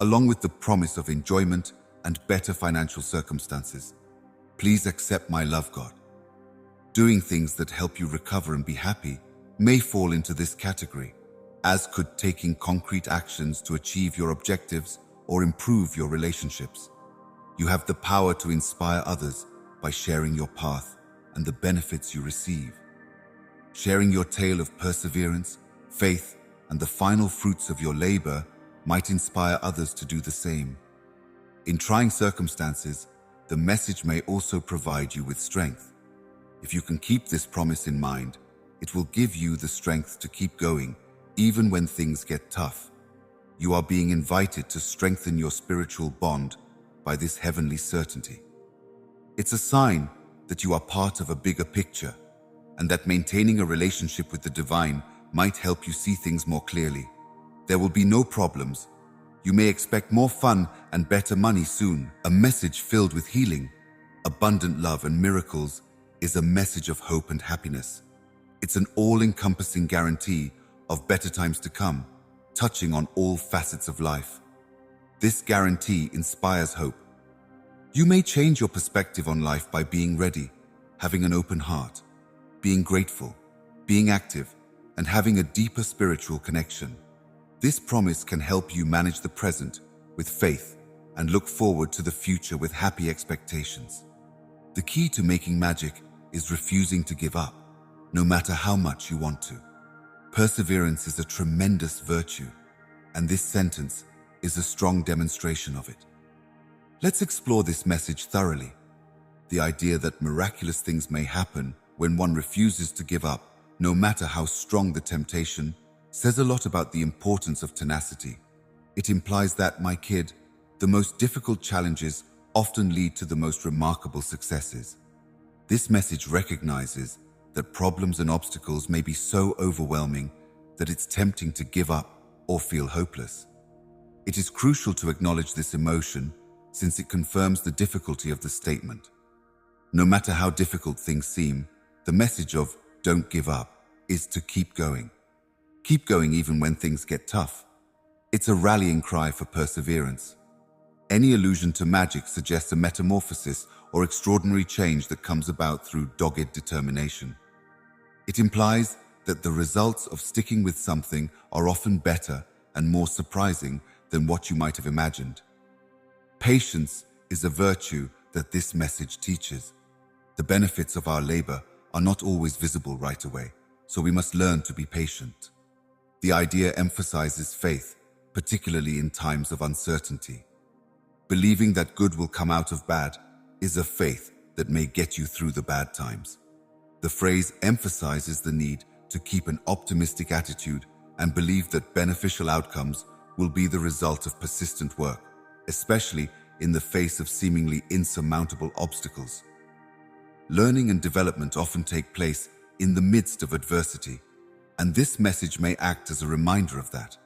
along with the promise of enjoyment and better financial circumstances. Please accept my love, God. Doing things that help you recover and be happy may fall into this category, as could taking concrete actions to achieve your objectives or improve your relationships. You have the power to inspire others by sharing your path and the benefits you receive. Sharing your tale of perseverance, faith, and the final fruits of your labor might inspire others to do the same. In trying circumstances, the message may also provide you with strength. If you can keep this promise in mind, it will give you the strength to keep going, even when things get tough. You are being invited to strengthen your spiritual bond by this heavenly certainty. It's a sign that you are part of a bigger picture, and that maintaining a relationship with the divine might help you see things more clearly. There will be no problems. You may expect more fun and better money soon. A message filled with healing, abundant love, and miracles is a message of hope and happiness. It's an all-encompassing guarantee of better times to come, touching on all facets of life. This guarantee inspires hope. You may change your perspective on life by being ready, having an open heart, being grateful, being active, and having a deeper spiritual connection. This promise can help you manage the present with faith and look forward to the future with happy expectations. The key to making magic is refusing to give up, no matter how much you want to. Perseverance is a tremendous virtue, and this sentence is a strong demonstration of it. Let's explore this message thoroughly. The idea that miraculous things may happen when one refuses to give up, no matter how strong the temptation, says a lot about the importance of tenacity. It implies that, my kid, the most difficult challenges often lead to the most remarkable successes. This message recognizes that problems and obstacles may be so overwhelming that it's tempting to give up or feel hopeless. It is crucial to acknowledge this emotion, since it confirms the difficulty of the statement. No matter how difficult things seem, the message of "don't give up" is to keep going. Keep going even when things get tough. It's a rallying cry for perseverance. Any allusion to magic suggests a metamorphosis or extraordinary change that comes about through dogged determination. It implies that the results of sticking with something are often better and more surprising than what you might have imagined. Patience is a virtue that this message teaches. The benefits of our labor are not always visible right away, so we must learn to be patient. The idea emphasizes faith, particularly in times of uncertainty. Believing that good will come out of bad is a faith that may get you through the bad times. The phrase emphasizes the need to keep an optimistic attitude and believe that beneficial outcomes will be the result of persistent work, especially in the face of seemingly insurmountable obstacles. Learning and development often take place in the midst of adversity, and this message may act as a reminder of that.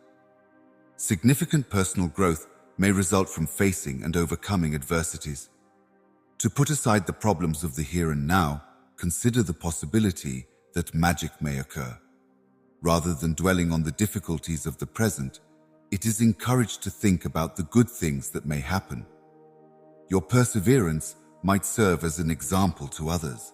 Significant personal growth may result from facing and overcoming adversities. To put aside the problems of the here and now, consider the possibility that magic may occur. Rather than dwelling on the difficulties of the present, it is encouraged to think about the good things that may happen. Your perseverance might serve as an example to others.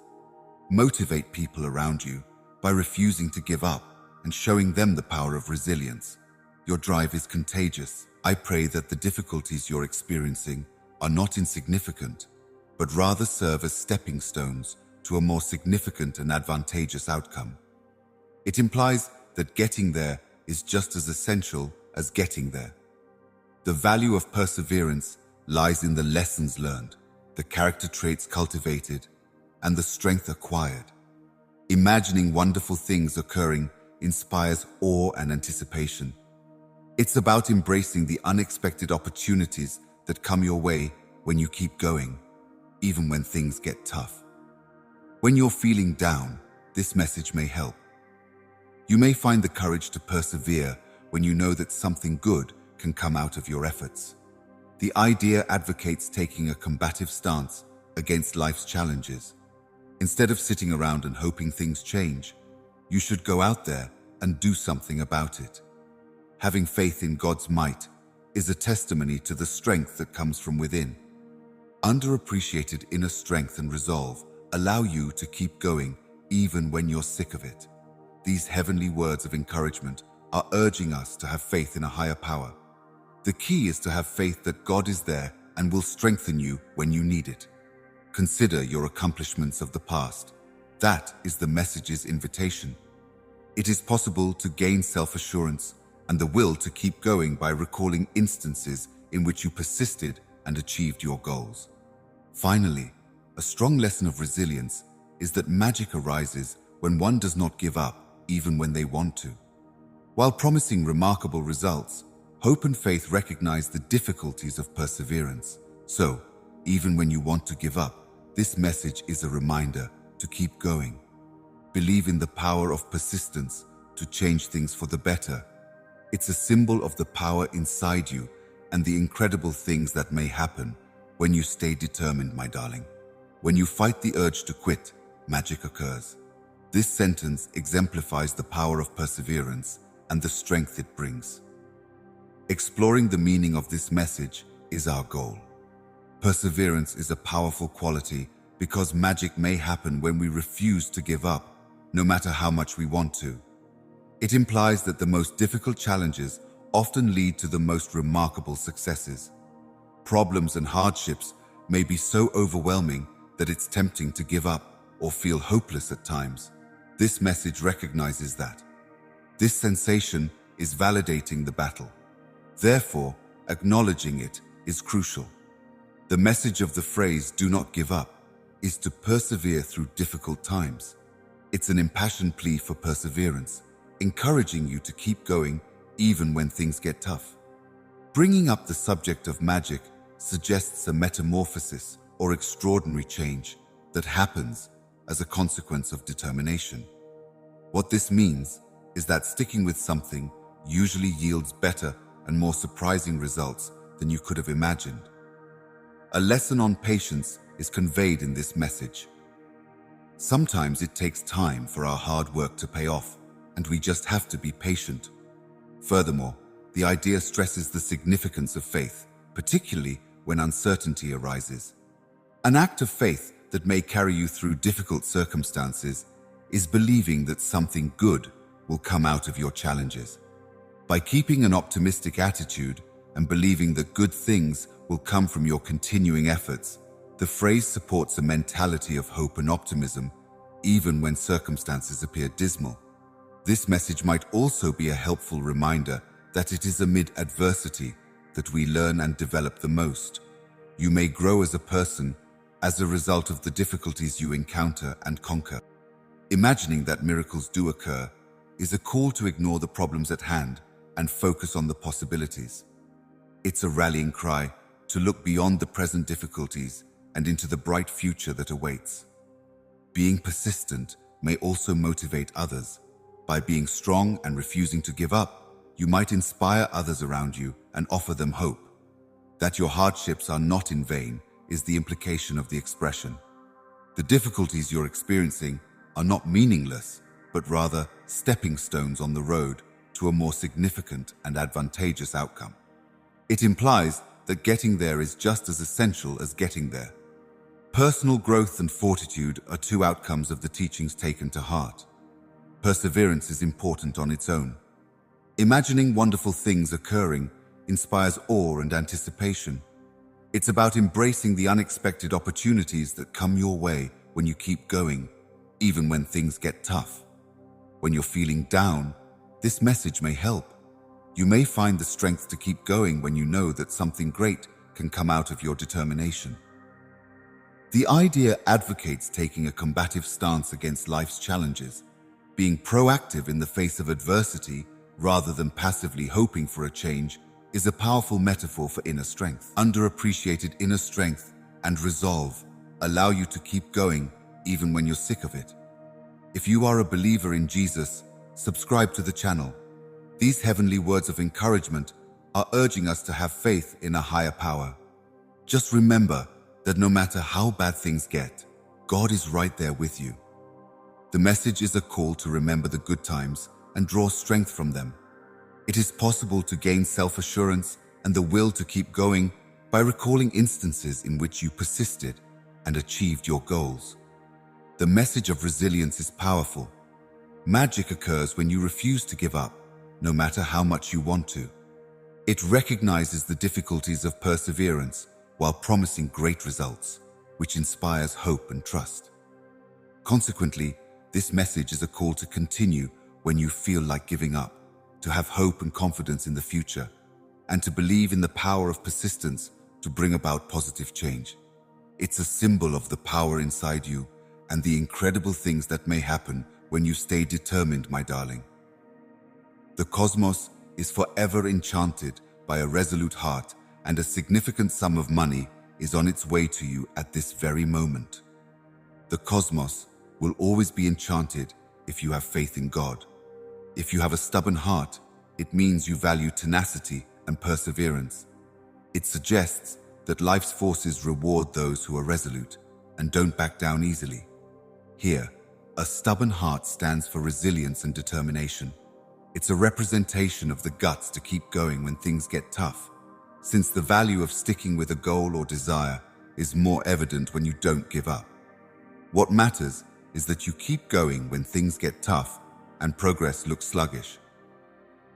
Motivate people around you by refusing to give up and showing them the power of resilience. Your drive is contagious. I pray that the difficulties you're experiencing are not insignificant, but rather serve as stepping stones to a more significant and advantageous outcome. It implies that getting there is just as essential as getting there. The value of perseverance lies in the lessons learned, the character traits cultivated, and the strength acquired. Imagining wonderful things occurring inspires awe and anticipation. It's about embracing the unexpected opportunities that come your way when you keep going, even when things get tough. When you're feeling down, this message may help. You may find the courage to persevere when you know that something good can come out of your efforts. The idea advocates taking a combative stance against life's challenges. Instead of sitting around and hoping things change, you should go out there and do something about it. Having faith in God's might is a testimony to the strength that comes from within. Underappreciated inner strength and resolve allow you to keep going even when you're sick of it. These heavenly words of encouragement are urging us to have faith in a higher power. The key is to have faith that God is there and will strengthen you when you need it. Consider your accomplishments of the past. That is the message's invitation. It is possible to gain self-assurance and the will to keep going by recalling instances in which you persisted and achieved your goals. Finally, a strong lesson of resilience is that magic arises when one does not give up, even when they want to. While promising remarkable results, hope and faith recognize the difficulties of perseverance. So, even when you want to give up, this message is a reminder to keep going. Believe in the power of persistence to change things for the better. It's a symbol of the power inside you and the incredible things that may happen when you stay determined, my darling. When you fight the urge to quit, magic occurs. This sentence exemplifies the power of perseverance and the strength it brings. Exploring the meaning of this message is our goal. Perseverance is a powerful quality because magic may happen when we refuse to give up, no matter how much we want to. It implies that the most difficult challenges often lead to the most remarkable successes. Problems and hardships may be so overwhelming that it's tempting to give up or feel hopeless at times. This message recognizes that. This sensation is validating the battle. Therefore, acknowledging it is crucial. The message of the phrase, "do not give up," is to persevere through difficult times. It's an impassioned plea for perseverance, encouraging you to keep going even when things get tough. Bringing up the subject of magic suggests a metamorphosis or extraordinary change that happens as a consequence of determination. What this means is that sticking with something usually yields better and more surprising results than you could have imagined. A lesson on patience is conveyed in this message. Sometimes it takes time for our hard work to pay off, and we just have to be patient. Furthermore, the idea stresses the significance of faith, particularly when uncertainty arises. An act of faith that may carry you through difficult circumstances is believing that something good will come out of your challenges. By keeping an optimistic attitude and believing that good things will come from your continuing efforts, the phrase supports a mentality of hope and optimism, even when circumstances appear dismal. This message might also be a helpful reminder that it is amid adversity that we learn and develop the most. You may grow as a person as a result of the difficulties you encounter and conquer. Imagining that miracles do occur is a call to ignore the problems at hand and focus on the possibilities. It's a rallying cry to look beyond the present difficulties and into the bright future that awaits. Being persistent may also motivate others. By being strong and refusing to give up, you might inspire others around you and offer them hope. That your hardships are not in vain is the implication of the expression. The difficulties you're experiencing are not meaningless, but rather stepping stones on the road to a more significant and advantageous outcome. It implies that getting there is just as essential as getting there. Personal growth and fortitude are two outcomes of the teachings taken to heart. Perseverance is important on its own. Imagining wonderful things occurring inspires awe and anticipation. It's about embracing the unexpected opportunities that come your way when you keep going, even when things get tough. When you're feeling down, this message may help. You may find the strength to keep going when you know that something great can come out of your determination. The idea advocates taking a combative stance against life's challenges, being proactive in the face of adversity rather than passively hoping for a change is a powerful metaphor for inner strength. Underappreciated inner strength and resolve allow you to keep going even when you're sick of it. If you are a believer in Jesus, subscribe to the channel. These heavenly words of encouragement are urging us to have faith in a higher power. Just remember that no matter how bad things get, God is right there with you. The message is a call to remember the good times and draw strength from them. It is possible to gain self-assurance and the will to keep going by recalling instances in which you persisted and achieved your goals. The message of resilience is powerful. Magic occurs when you refuse to give up, no matter how much you want to. It recognizes the difficulties of perseverance while promising great results, which inspires hope and trust. Consequently, this message is a call to continue when you feel like giving up, to have hope and confidence in the future, and to believe in the power of persistence to bring about positive change. It's a symbol of the power inside you and the incredible things that may happen when you stay determined, my darling. The cosmos is forever enchanted by a resolute heart, and a significant sum of money is on its way to you at this very moment. The cosmos will always be enchanted if you have faith in God. If you have a stubborn heart, it means you value tenacity and perseverance. It suggests that life's forces reward those who are resolute and don't back down easily. Here, a stubborn heart stands for resilience and determination. It's a representation of the guts to keep going when things get tough, since the value of sticking with a goal or desire is more evident when you don't give up. What matters is that you keep going when things get tough and progress looks sluggish.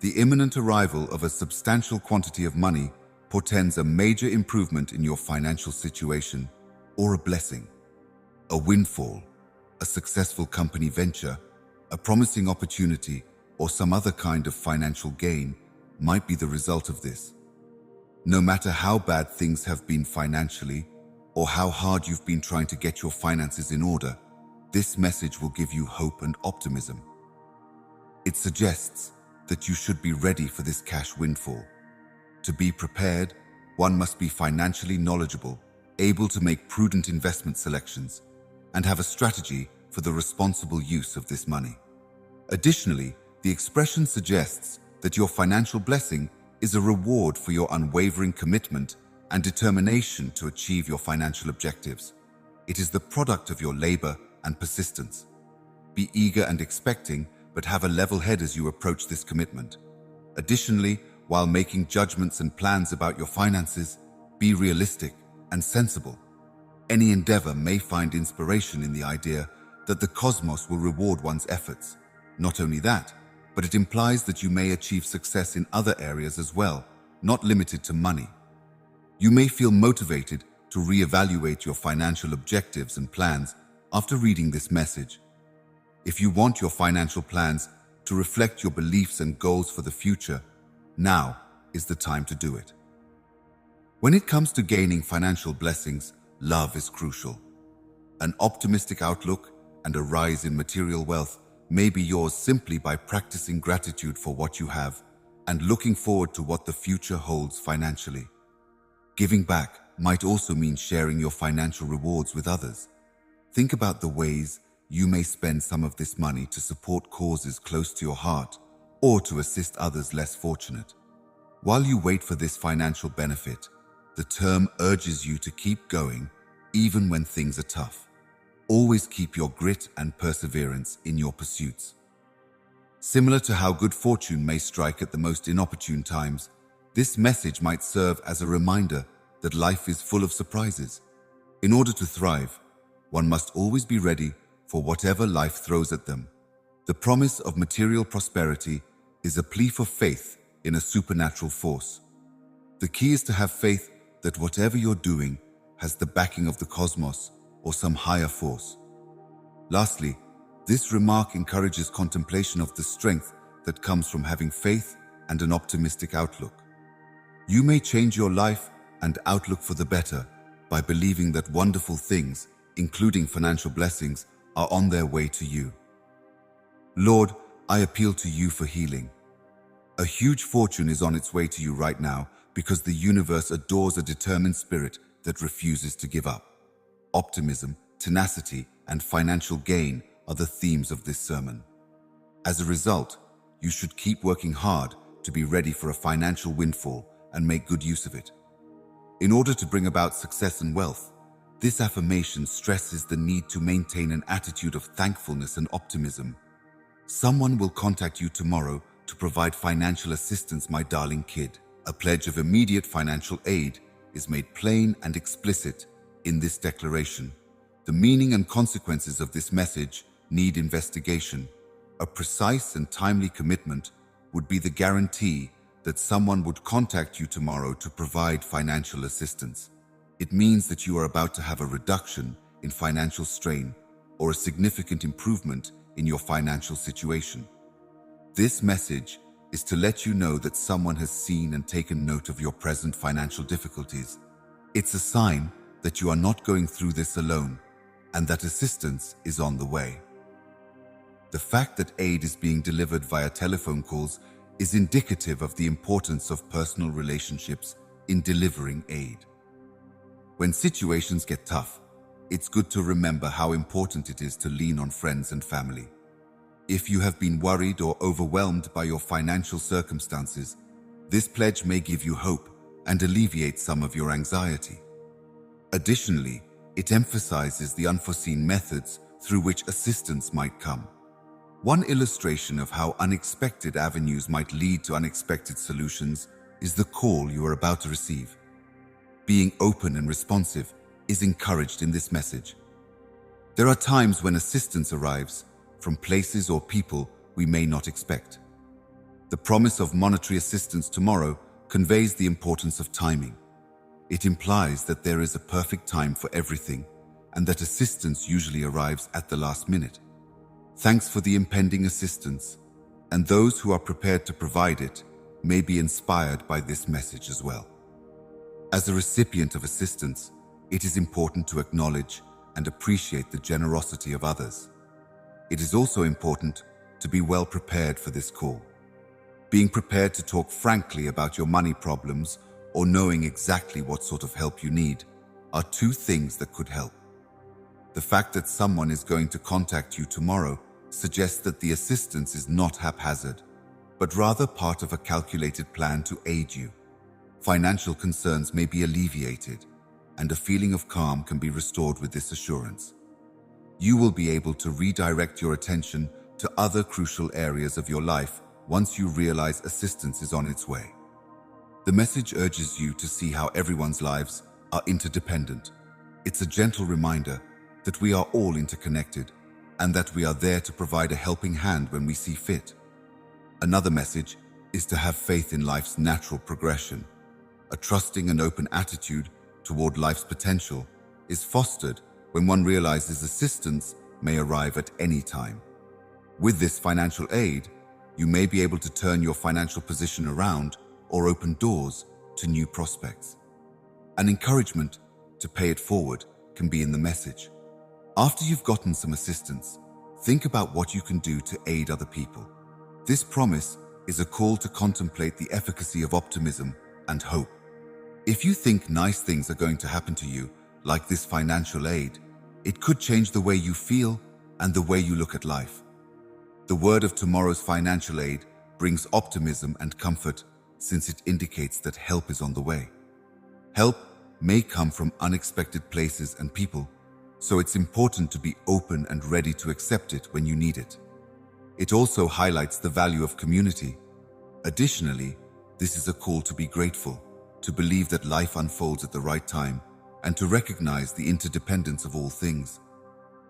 The imminent arrival of a substantial quantity of money portends a major improvement in your financial situation or a blessing, a windfall, a successful company venture, a promising opportunity, or some other kind of financial gain might be the result of this. No matter how bad things have been financially or how hard you've been trying to get your finances in order, this message will give you hope and optimism. It suggests that you should be ready for this cash windfall. To be prepared, one must be financially knowledgeable, able to make prudent investment selections, and have a strategy for the responsible use of this money. Additionally, the expression suggests that your financial blessing is a reward for your unwavering commitment and determination to achieve your financial objectives. It is the product of your labor and persistence. Be eager and expecting, but have a level head as you approach this commitment. Additionally, while making judgments and plans about your finances, be realistic and sensible. Any endeavor may find inspiration in the idea that the cosmos will reward one's efforts. Not only that, but it implies that you may achieve success in other areas as well, not limited to money. You may feel motivated to reevaluate your financial objectives and plans after reading this message. If you want your financial plans to reflect your beliefs and goals for the future, now is the time to do it. When it comes to gaining financial blessings, love is crucial. An optimistic outlook and a rise in material wealth may be yours simply by practicing gratitude for what you have and looking forward to what the future holds financially. Giving back might also mean sharing your financial rewards with others. Think about the ways you may spend some of this money to support causes close to your heart or to assist others less fortunate. While you wait for this financial benefit, the term urges you to keep going even when things are tough. Always keep your grit and perseverance in your pursuits. Similar to how good fortune may strike at the most inopportune times, this message might serve as a reminder that life is full of surprises. In order to thrive, one must always be ready for whatever life throws at them. The promise of material prosperity is a plea for faith in a supernatural force. The key is to have faith that whatever you're doing has the backing of the cosmos or some higher force. Lastly, this remark encourages contemplation of the strength that comes from having faith and an optimistic outlook. You may change your life and outlook for the better by believing that wonderful things, including financial blessings, are on their way to you. Lord, I appeal to you for healing. A huge fortune is on its way to you right now because the universe adores a determined spirit that refuses to give up. Optimism, tenacity, and financial gain are the themes of this sermon. As a result, you should keep working hard to be ready for a financial windfall and make good use of it. In order to bring about success and wealth, This affirmation stresses the need to maintain an attitude of thankfulness and optimism. Someone will contact you tomorrow to provide financial assistance, my darling kid. A pledge of immediate financial aid is made plain and explicit in this declaration. The meaning and consequences of this message need investigation. A precise and timely commitment would be the guarantee that someone would contact you tomorrow to provide financial assistance. It means that you are about to have a reduction in financial strain or a significant improvement in your financial situation. This message is to let you know that someone has seen and taken note of your present financial difficulties. It's a sign that you are not going through this alone and that assistance is on the way. The fact that aid is being delivered via telephone calls is indicative of the importance of personal relationships in delivering aid. When situations get tough, it's good to remember how important it is to lean on friends and family. If you have been worried or overwhelmed by your financial circumstances, this pledge may give you hope and alleviate some of your anxiety. Additionally, it emphasizes the unforeseen methods through which assistance might come. One illustration of how unexpected avenues might lead to unexpected solutions is the call you are about to receive. Being open and responsive is encouraged in this message. There are times when assistance arrives from places or people we may not expect. The promise of monetary assistance tomorrow conveys the importance of timing. It implies that there is a perfect time for everything and that assistance usually arrives at the last minute. Thanks for the impending assistance, and those who are prepared to provide it may be inspired by this message as well. As a recipient of assistance, it is important to acknowledge and appreciate the generosity of others. It is also important to be well prepared for this call. Being prepared to talk frankly about your money problems or knowing exactly what sort of help you need are two things that could help. The fact that someone is going to contact you tomorrow suggests that the assistance is not haphazard, but rather part of a calculated plan to aid you. Financial concerns may be alleviated, and a feeling of calm can be restored with this assurance. You will be able to redirect your attention to other crucial areas of your life once you realize assistance is on its way. The message urges you to see how everyone's lives are interdependent. It's a gentle reminder that we are all interconnected and that we are there to provide a helping hand when we see fit. Another message is to have faith in life's natural progression. A trusting and open attitude toward life's potential is fostered when one realizes assistance may arrive at any time. With this financial aid, you may be able to turn your financial position around or open doors to new prospects. An encouragement to pay it forward can be in the message. After you've gotten some assistance, think about what you can do to aid other people. This promise is a call to contemplate the efficacy of optimism and hope. If you think nice things are going to happen to you, like this financial aid, it could change the way you feel and the way you look at life. The word of tomorrow's financial aid brings optimism and comfort since it indicates that help is on the way. Help may come from unexpected places and people, so it's important to be open and ready to accept it when you need it. It also highlights the value of community. Additionally, this is a call to be grateful, to believe that life unfolds at the right time, and to recognize the interdependence of all things.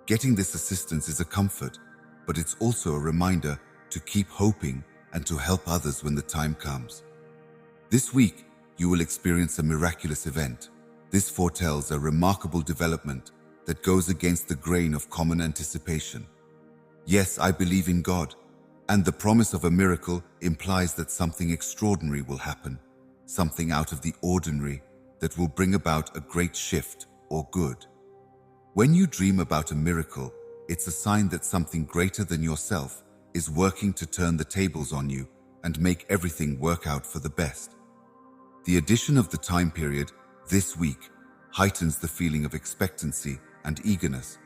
Getting this assistance is a comfort, but it's also a reminder to keep hoping and to help others when the time comes. This week, you will experience a miraculous event. This foretells a remarkable development that goes against the grain of common anticipation. Yes, I believe in God, and the promise of a miracle implies that something extraordinary will happen, something out of the ordinary that will bring about a great shift or good. When you dream about a miracle, it's a sign that something greater than yourself is working to turn the tables on you and make everything work out for the best. The addition of the time period this week heightens the feeling of expectancy and eagerness.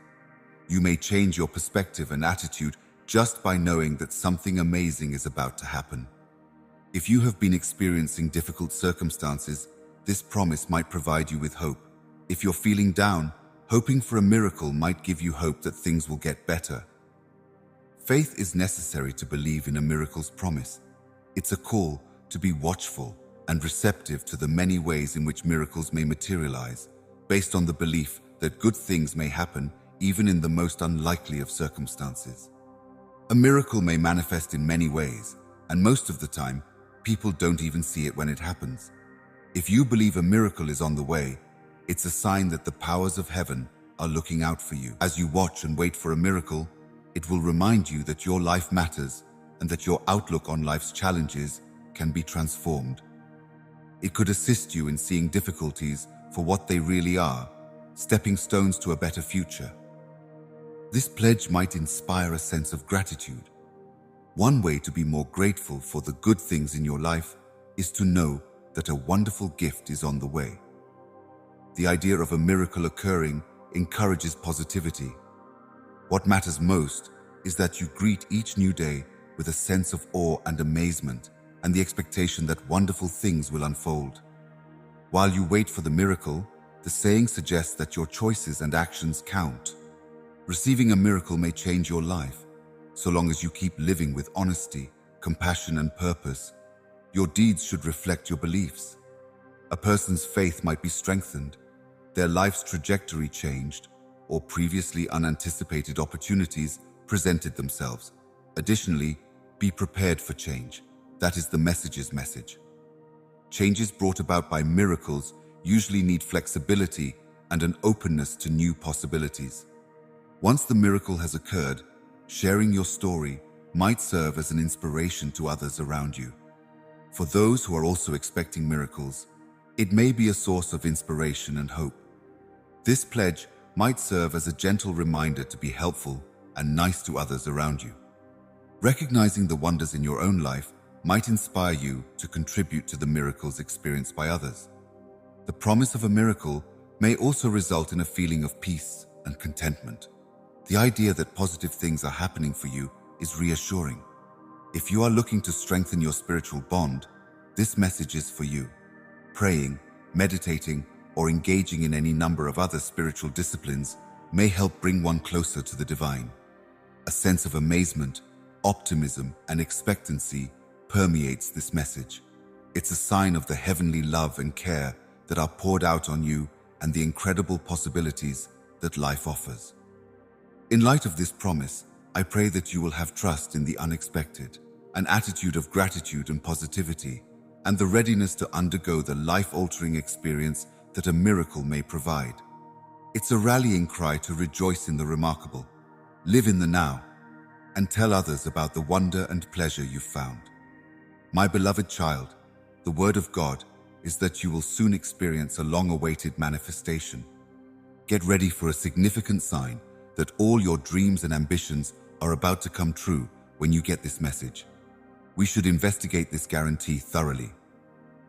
You may change your perspective and attitude just by knowing that something amazing is about to happen. If you have been experiencing difficult circumstances, this promise might provide you with hope. If you're feeling down, Hoping for a miracle might give you hope that things will get better. Faith is necessary to believe in a miracle's promise. It's a call to be watchful and receptive to the many ways in which miracles may materialize, based on the belief that good things may happen even in the most unlikely of circumstances. A miracle may manifest in many ways, and most of the time, people don't even see it when it happens. If you believe a miracle is on the way, it's a sign that the powers of heaven are looking out for you. As you watch and wait for a miracle, it will remind you that your life matters and that your outlook on life's challenges can be transformed. It could assist you in seeing difficulties for what they really are, stepping stones to a better future. This pledge might inspire a sense of gratitude. One way to be more grateful for the good things in your life is to know that a wonderful gift is on the way. The idea of a miracle occurring encourages positivity. What matters most is that you greet each new day with a sense of awe and amazement and the expectation that wonderful things will unfold. While you wait for the miracle, the saying suggests that your choices and actions count. Receiving a miracle may change your life, so long as you keep living with honesty, compassion, and purpose. Your deeds should reflect your beliefs. A person's faith might be strengthened, their life's trajectory changed, or previously unanticipated opportunities presented themselves. Additionally, be prepared for change. That is the message's message. Changes brought about by miracles usually need flexibility and an openness to new possibilities. Once the miracle has occurred, sharing your story might serve as an inspiration to others around you. For those who are also expecting miracles, it may be a source of inspiration and hope. This pledge might serve as a gentle reminder to be helpful and nice to others around you. Recognizing the wonders in your own life might inspire you to contribute to the miracles experienced by others. The promise of a miracle may also result in a feeling of peace and contentment. The idea that positive things are happening for you is reassuring. If you are looking to strengthen your spiritual bond, this message is for you. Praying, meditating, or engaging in any number of other spiritual disciplines may help bring one closer to the divine. A sense of amazement, optimism, and expectancy permeates this message. It's a sign of the heavenly love and care that are poured out on you and the incredible possibilities that life offers. In light of this promise, I pray that you will have trust in the unexpected, an attitude of gratitude and positivity, and the readiness to undergo the life-altering experience that a miracle may provide. It's a rallying cry to rejoice in the remarkable, live in the now, and tell others about the wonder and pleasure you've found. My beloved child, the word of God is that you will soon experience a long-awaited manifestation. Get ready for a significant sign that all your dreams and ambitions are about to come true when you get this message. We should investigate this guarantee thoroughly.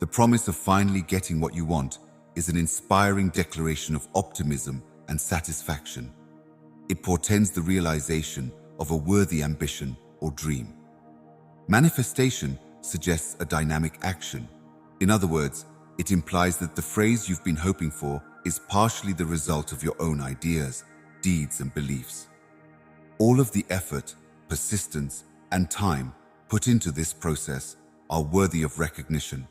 The promise of finally getting what you want is an inspiring declaration of optimism and satisfaction. It portends the realization of a worthy ambition or dream. Manifestation suggests a dynamic action. In other words, it implies that the phrase you've been hoping for is partially the result of your own ideas, deeds, and beliefs. All of the effort, persistence, and time put into this process are worthy of recognition.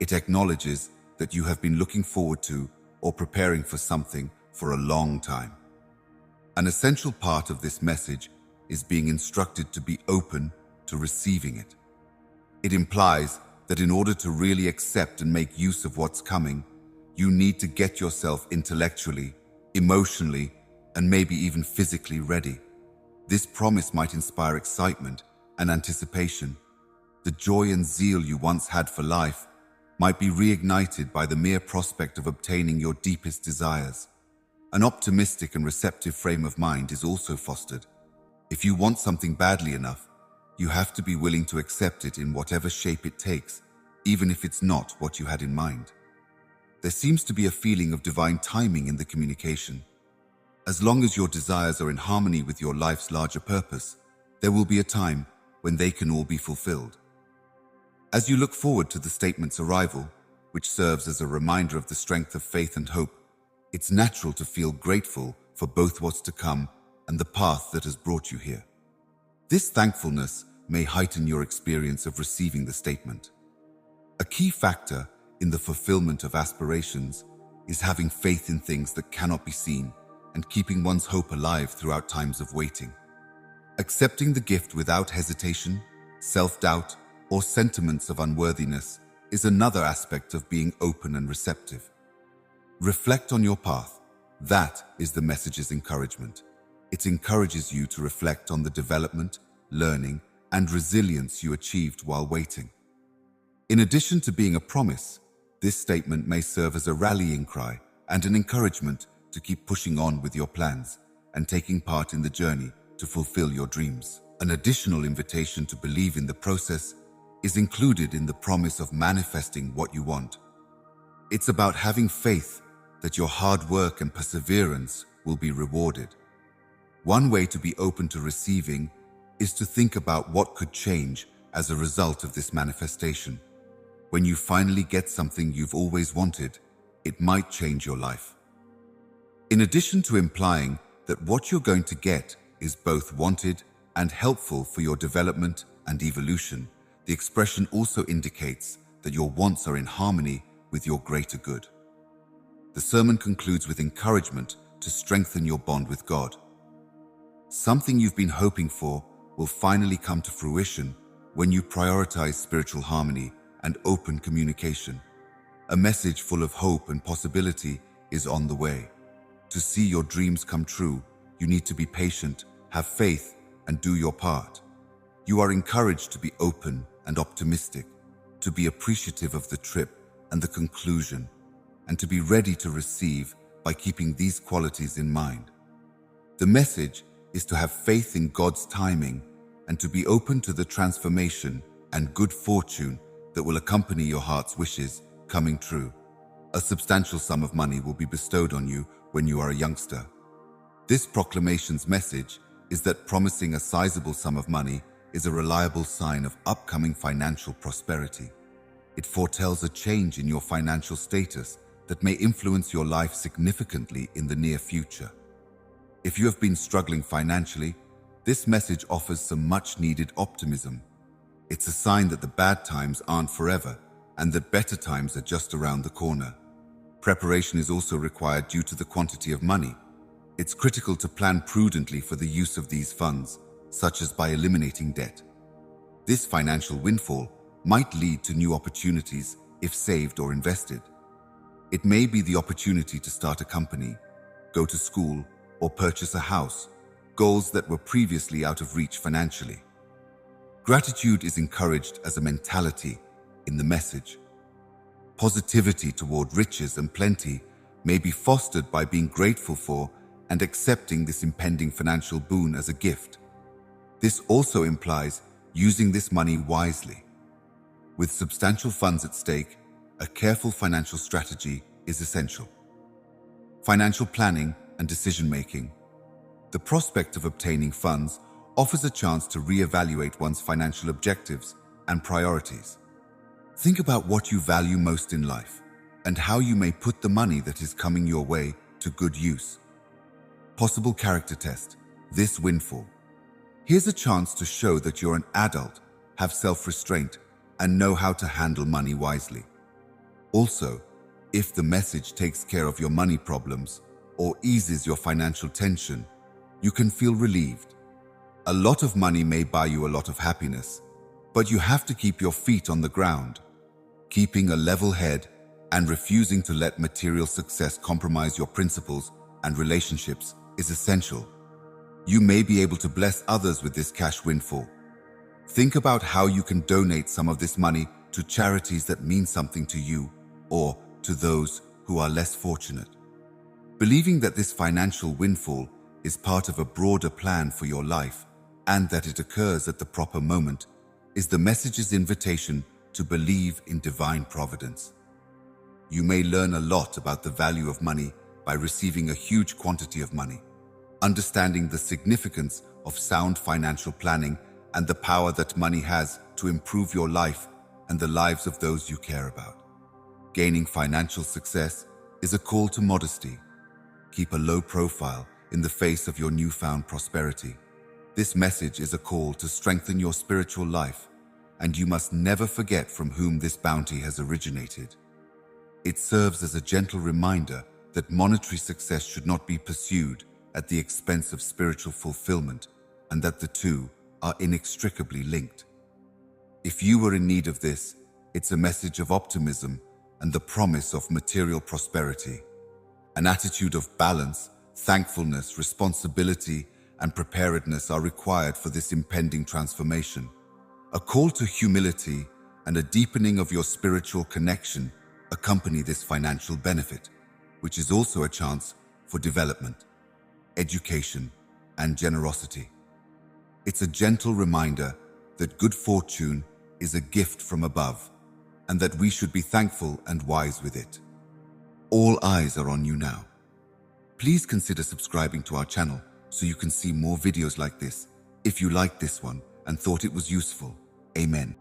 It acknowledges that you have been looking forward to or preparing for something for a long time. An essential part of this message is being instructed to be open to receiving it. It implies that in order to really accept and make use of what's coming, you need to get yourself intellectually, emotionally, and maybe even physically ready. This promise might inspire excitement and anticipation. The joy and zeal you once had for life might be reignited by the mere prospect of obtaining your deepest desires. An optimistic and receptive frame of mind is also fostered. If you want something badly enough, you have to be willing to accept it in whatever shape it takes, even if it's not what you had in mind. There seems to be a feeling of divine timing in the communication. As long as your desires are in harmony with your life's larger purpose, there will be a time when they can all be fulfilled. As you look forward to the statement's arrival, which serves as a reminder of the strength of faith and hope, It's natural to feel grateful for both what's to come and the path that has brought you here. This thankfulness may heighten your experience of receiving the statement. A key factor in the fulfillment of aspirations is having faith in things that cannot be seen and keeping one's hope alive throughout times of waiting. Accepting the gift without hesitation, self-doubt, or sentiments of unworthiness is another aspect of being open and receptive. Reflect on your path. That is the message's encouragement. It encourages you to reflect on the development, learning, and resilience you achieved while waiting. In addition to being a promise, this statement may serve as a rallying cry and an encouragement to keep pushing on with your plans and taking part in the journey to fulfill your dreams. An additional invitation to believe in the process is included in the promise of manifesting what you want. It's about having faith that your hard work and perseverance will be rewarded. One way to be open to receiving is to think about what could change as a result of this manifestation. When you finally get something you've always wanted, it might change your life. In addition to implying that what you're going to get is both wanted and helpful for your development and evolution, the expression also indicates that your wants are in harmony with your greater good. The sermon concludes with encouragement to strengthen your bond with God. Something you've been hoping for will finally come to fruition when you prioritize spiritual harmony and open communication. A message full of hope and possibility is on the way. To see your dreams come true, you need to be patient, have faith, and do your part. You are encouraged to be open and optimistic, to be appreciative of the trip and the conclusion, and to be ready to receive by keeping these qualities in mind. The message is to have faith in God's timing and to be open to the transformation and good fortune that will accompany your heart's wishes coming true. A substantial sum of money will be bestowed on you when you are a youngster. This proclamation's message is that promising a sizable sum of money is a reliable sign of upcoming financial prosperity. It foretells a change in your financial status that may influence your life significantly in the near future. If you have been struggling financially, this message offers some much-needed optimism. It's a sign that the bad times aren't forever and that better times are just around the corner. Preparation is also required due to the quantity of money. It's critical to plan prudently for the use of these funds, such as by eliminating debt. This financial windfall might lead to new opportunities if saved or invested. It may be the opportunity to start a company, go to school, or purchase a house, goals that were previously out of reach financially. Gratitude is encouraged as a mentality in the message. Positivity toward riches and plenty may be fostered by being grateful for and accepting this impending financial boon as a gift. This also implies using this money wisely. With substantial funds at stake, a careful financial strategy is essential. Financial planning and decision-making. The prospect of obtaining funds offers a chance to reevaluate one's financial objectives and priorities. Think about what you value most in life and how you may put the money that is coming your way to good use. Possible character test. This windfall. Here's a chance to show that you're an adult, have self-restraint, and know how to handle money wisely. Also, if the message takes care of your money problems or eases your financial tension, you can feel relieved. A lot of money may buy you a lot of happiness, but you have to keep your feet on the ground. Keeping a level head and refusing to let material success compromise your principles and relationships is essential. You may be able to bless others with this cash windfall. Think about how you can donate some of this money to charities that mean something to you or to those who are less fortunate. Believing that this financial windfall is part of a broader plan for your life and that it occurs at the proper moment is the message's invitation to believe in divine providence. You may learn a lot about the value of money by receiving a huge quantity of money. Understanding the significance of sound financial planning and the power that money has to improve your life and the lives of those you care about. Gaining financial success is a call to modesty. keep a low profile in the face of your newfound prosperity. This message is a call to strengthen your spiritual life, and you must never forget from whom this bounty has originated. It serves as a gentle reminder that monetary success should not be pursued at the expense of spiritual fulfillment, and that the two are inextricably linked. If you were in need of this, it's a message of optimism and the promise of material prosperity. An attitude of balance, thankfulness, responsibility, and preparedness are required for this impending transformation. A call to humility and a deepening of your spiritual connection accompany this financial benefit, which is also a chance for development, education, and generosity. It's a gentle reminder that good fortune is a gift from above, and that we should be thankful and wise with it. All eyes are on you now. Please consider subscribing to our channel so you can see more videos like this if you liked this one and thought it was useful. Amen.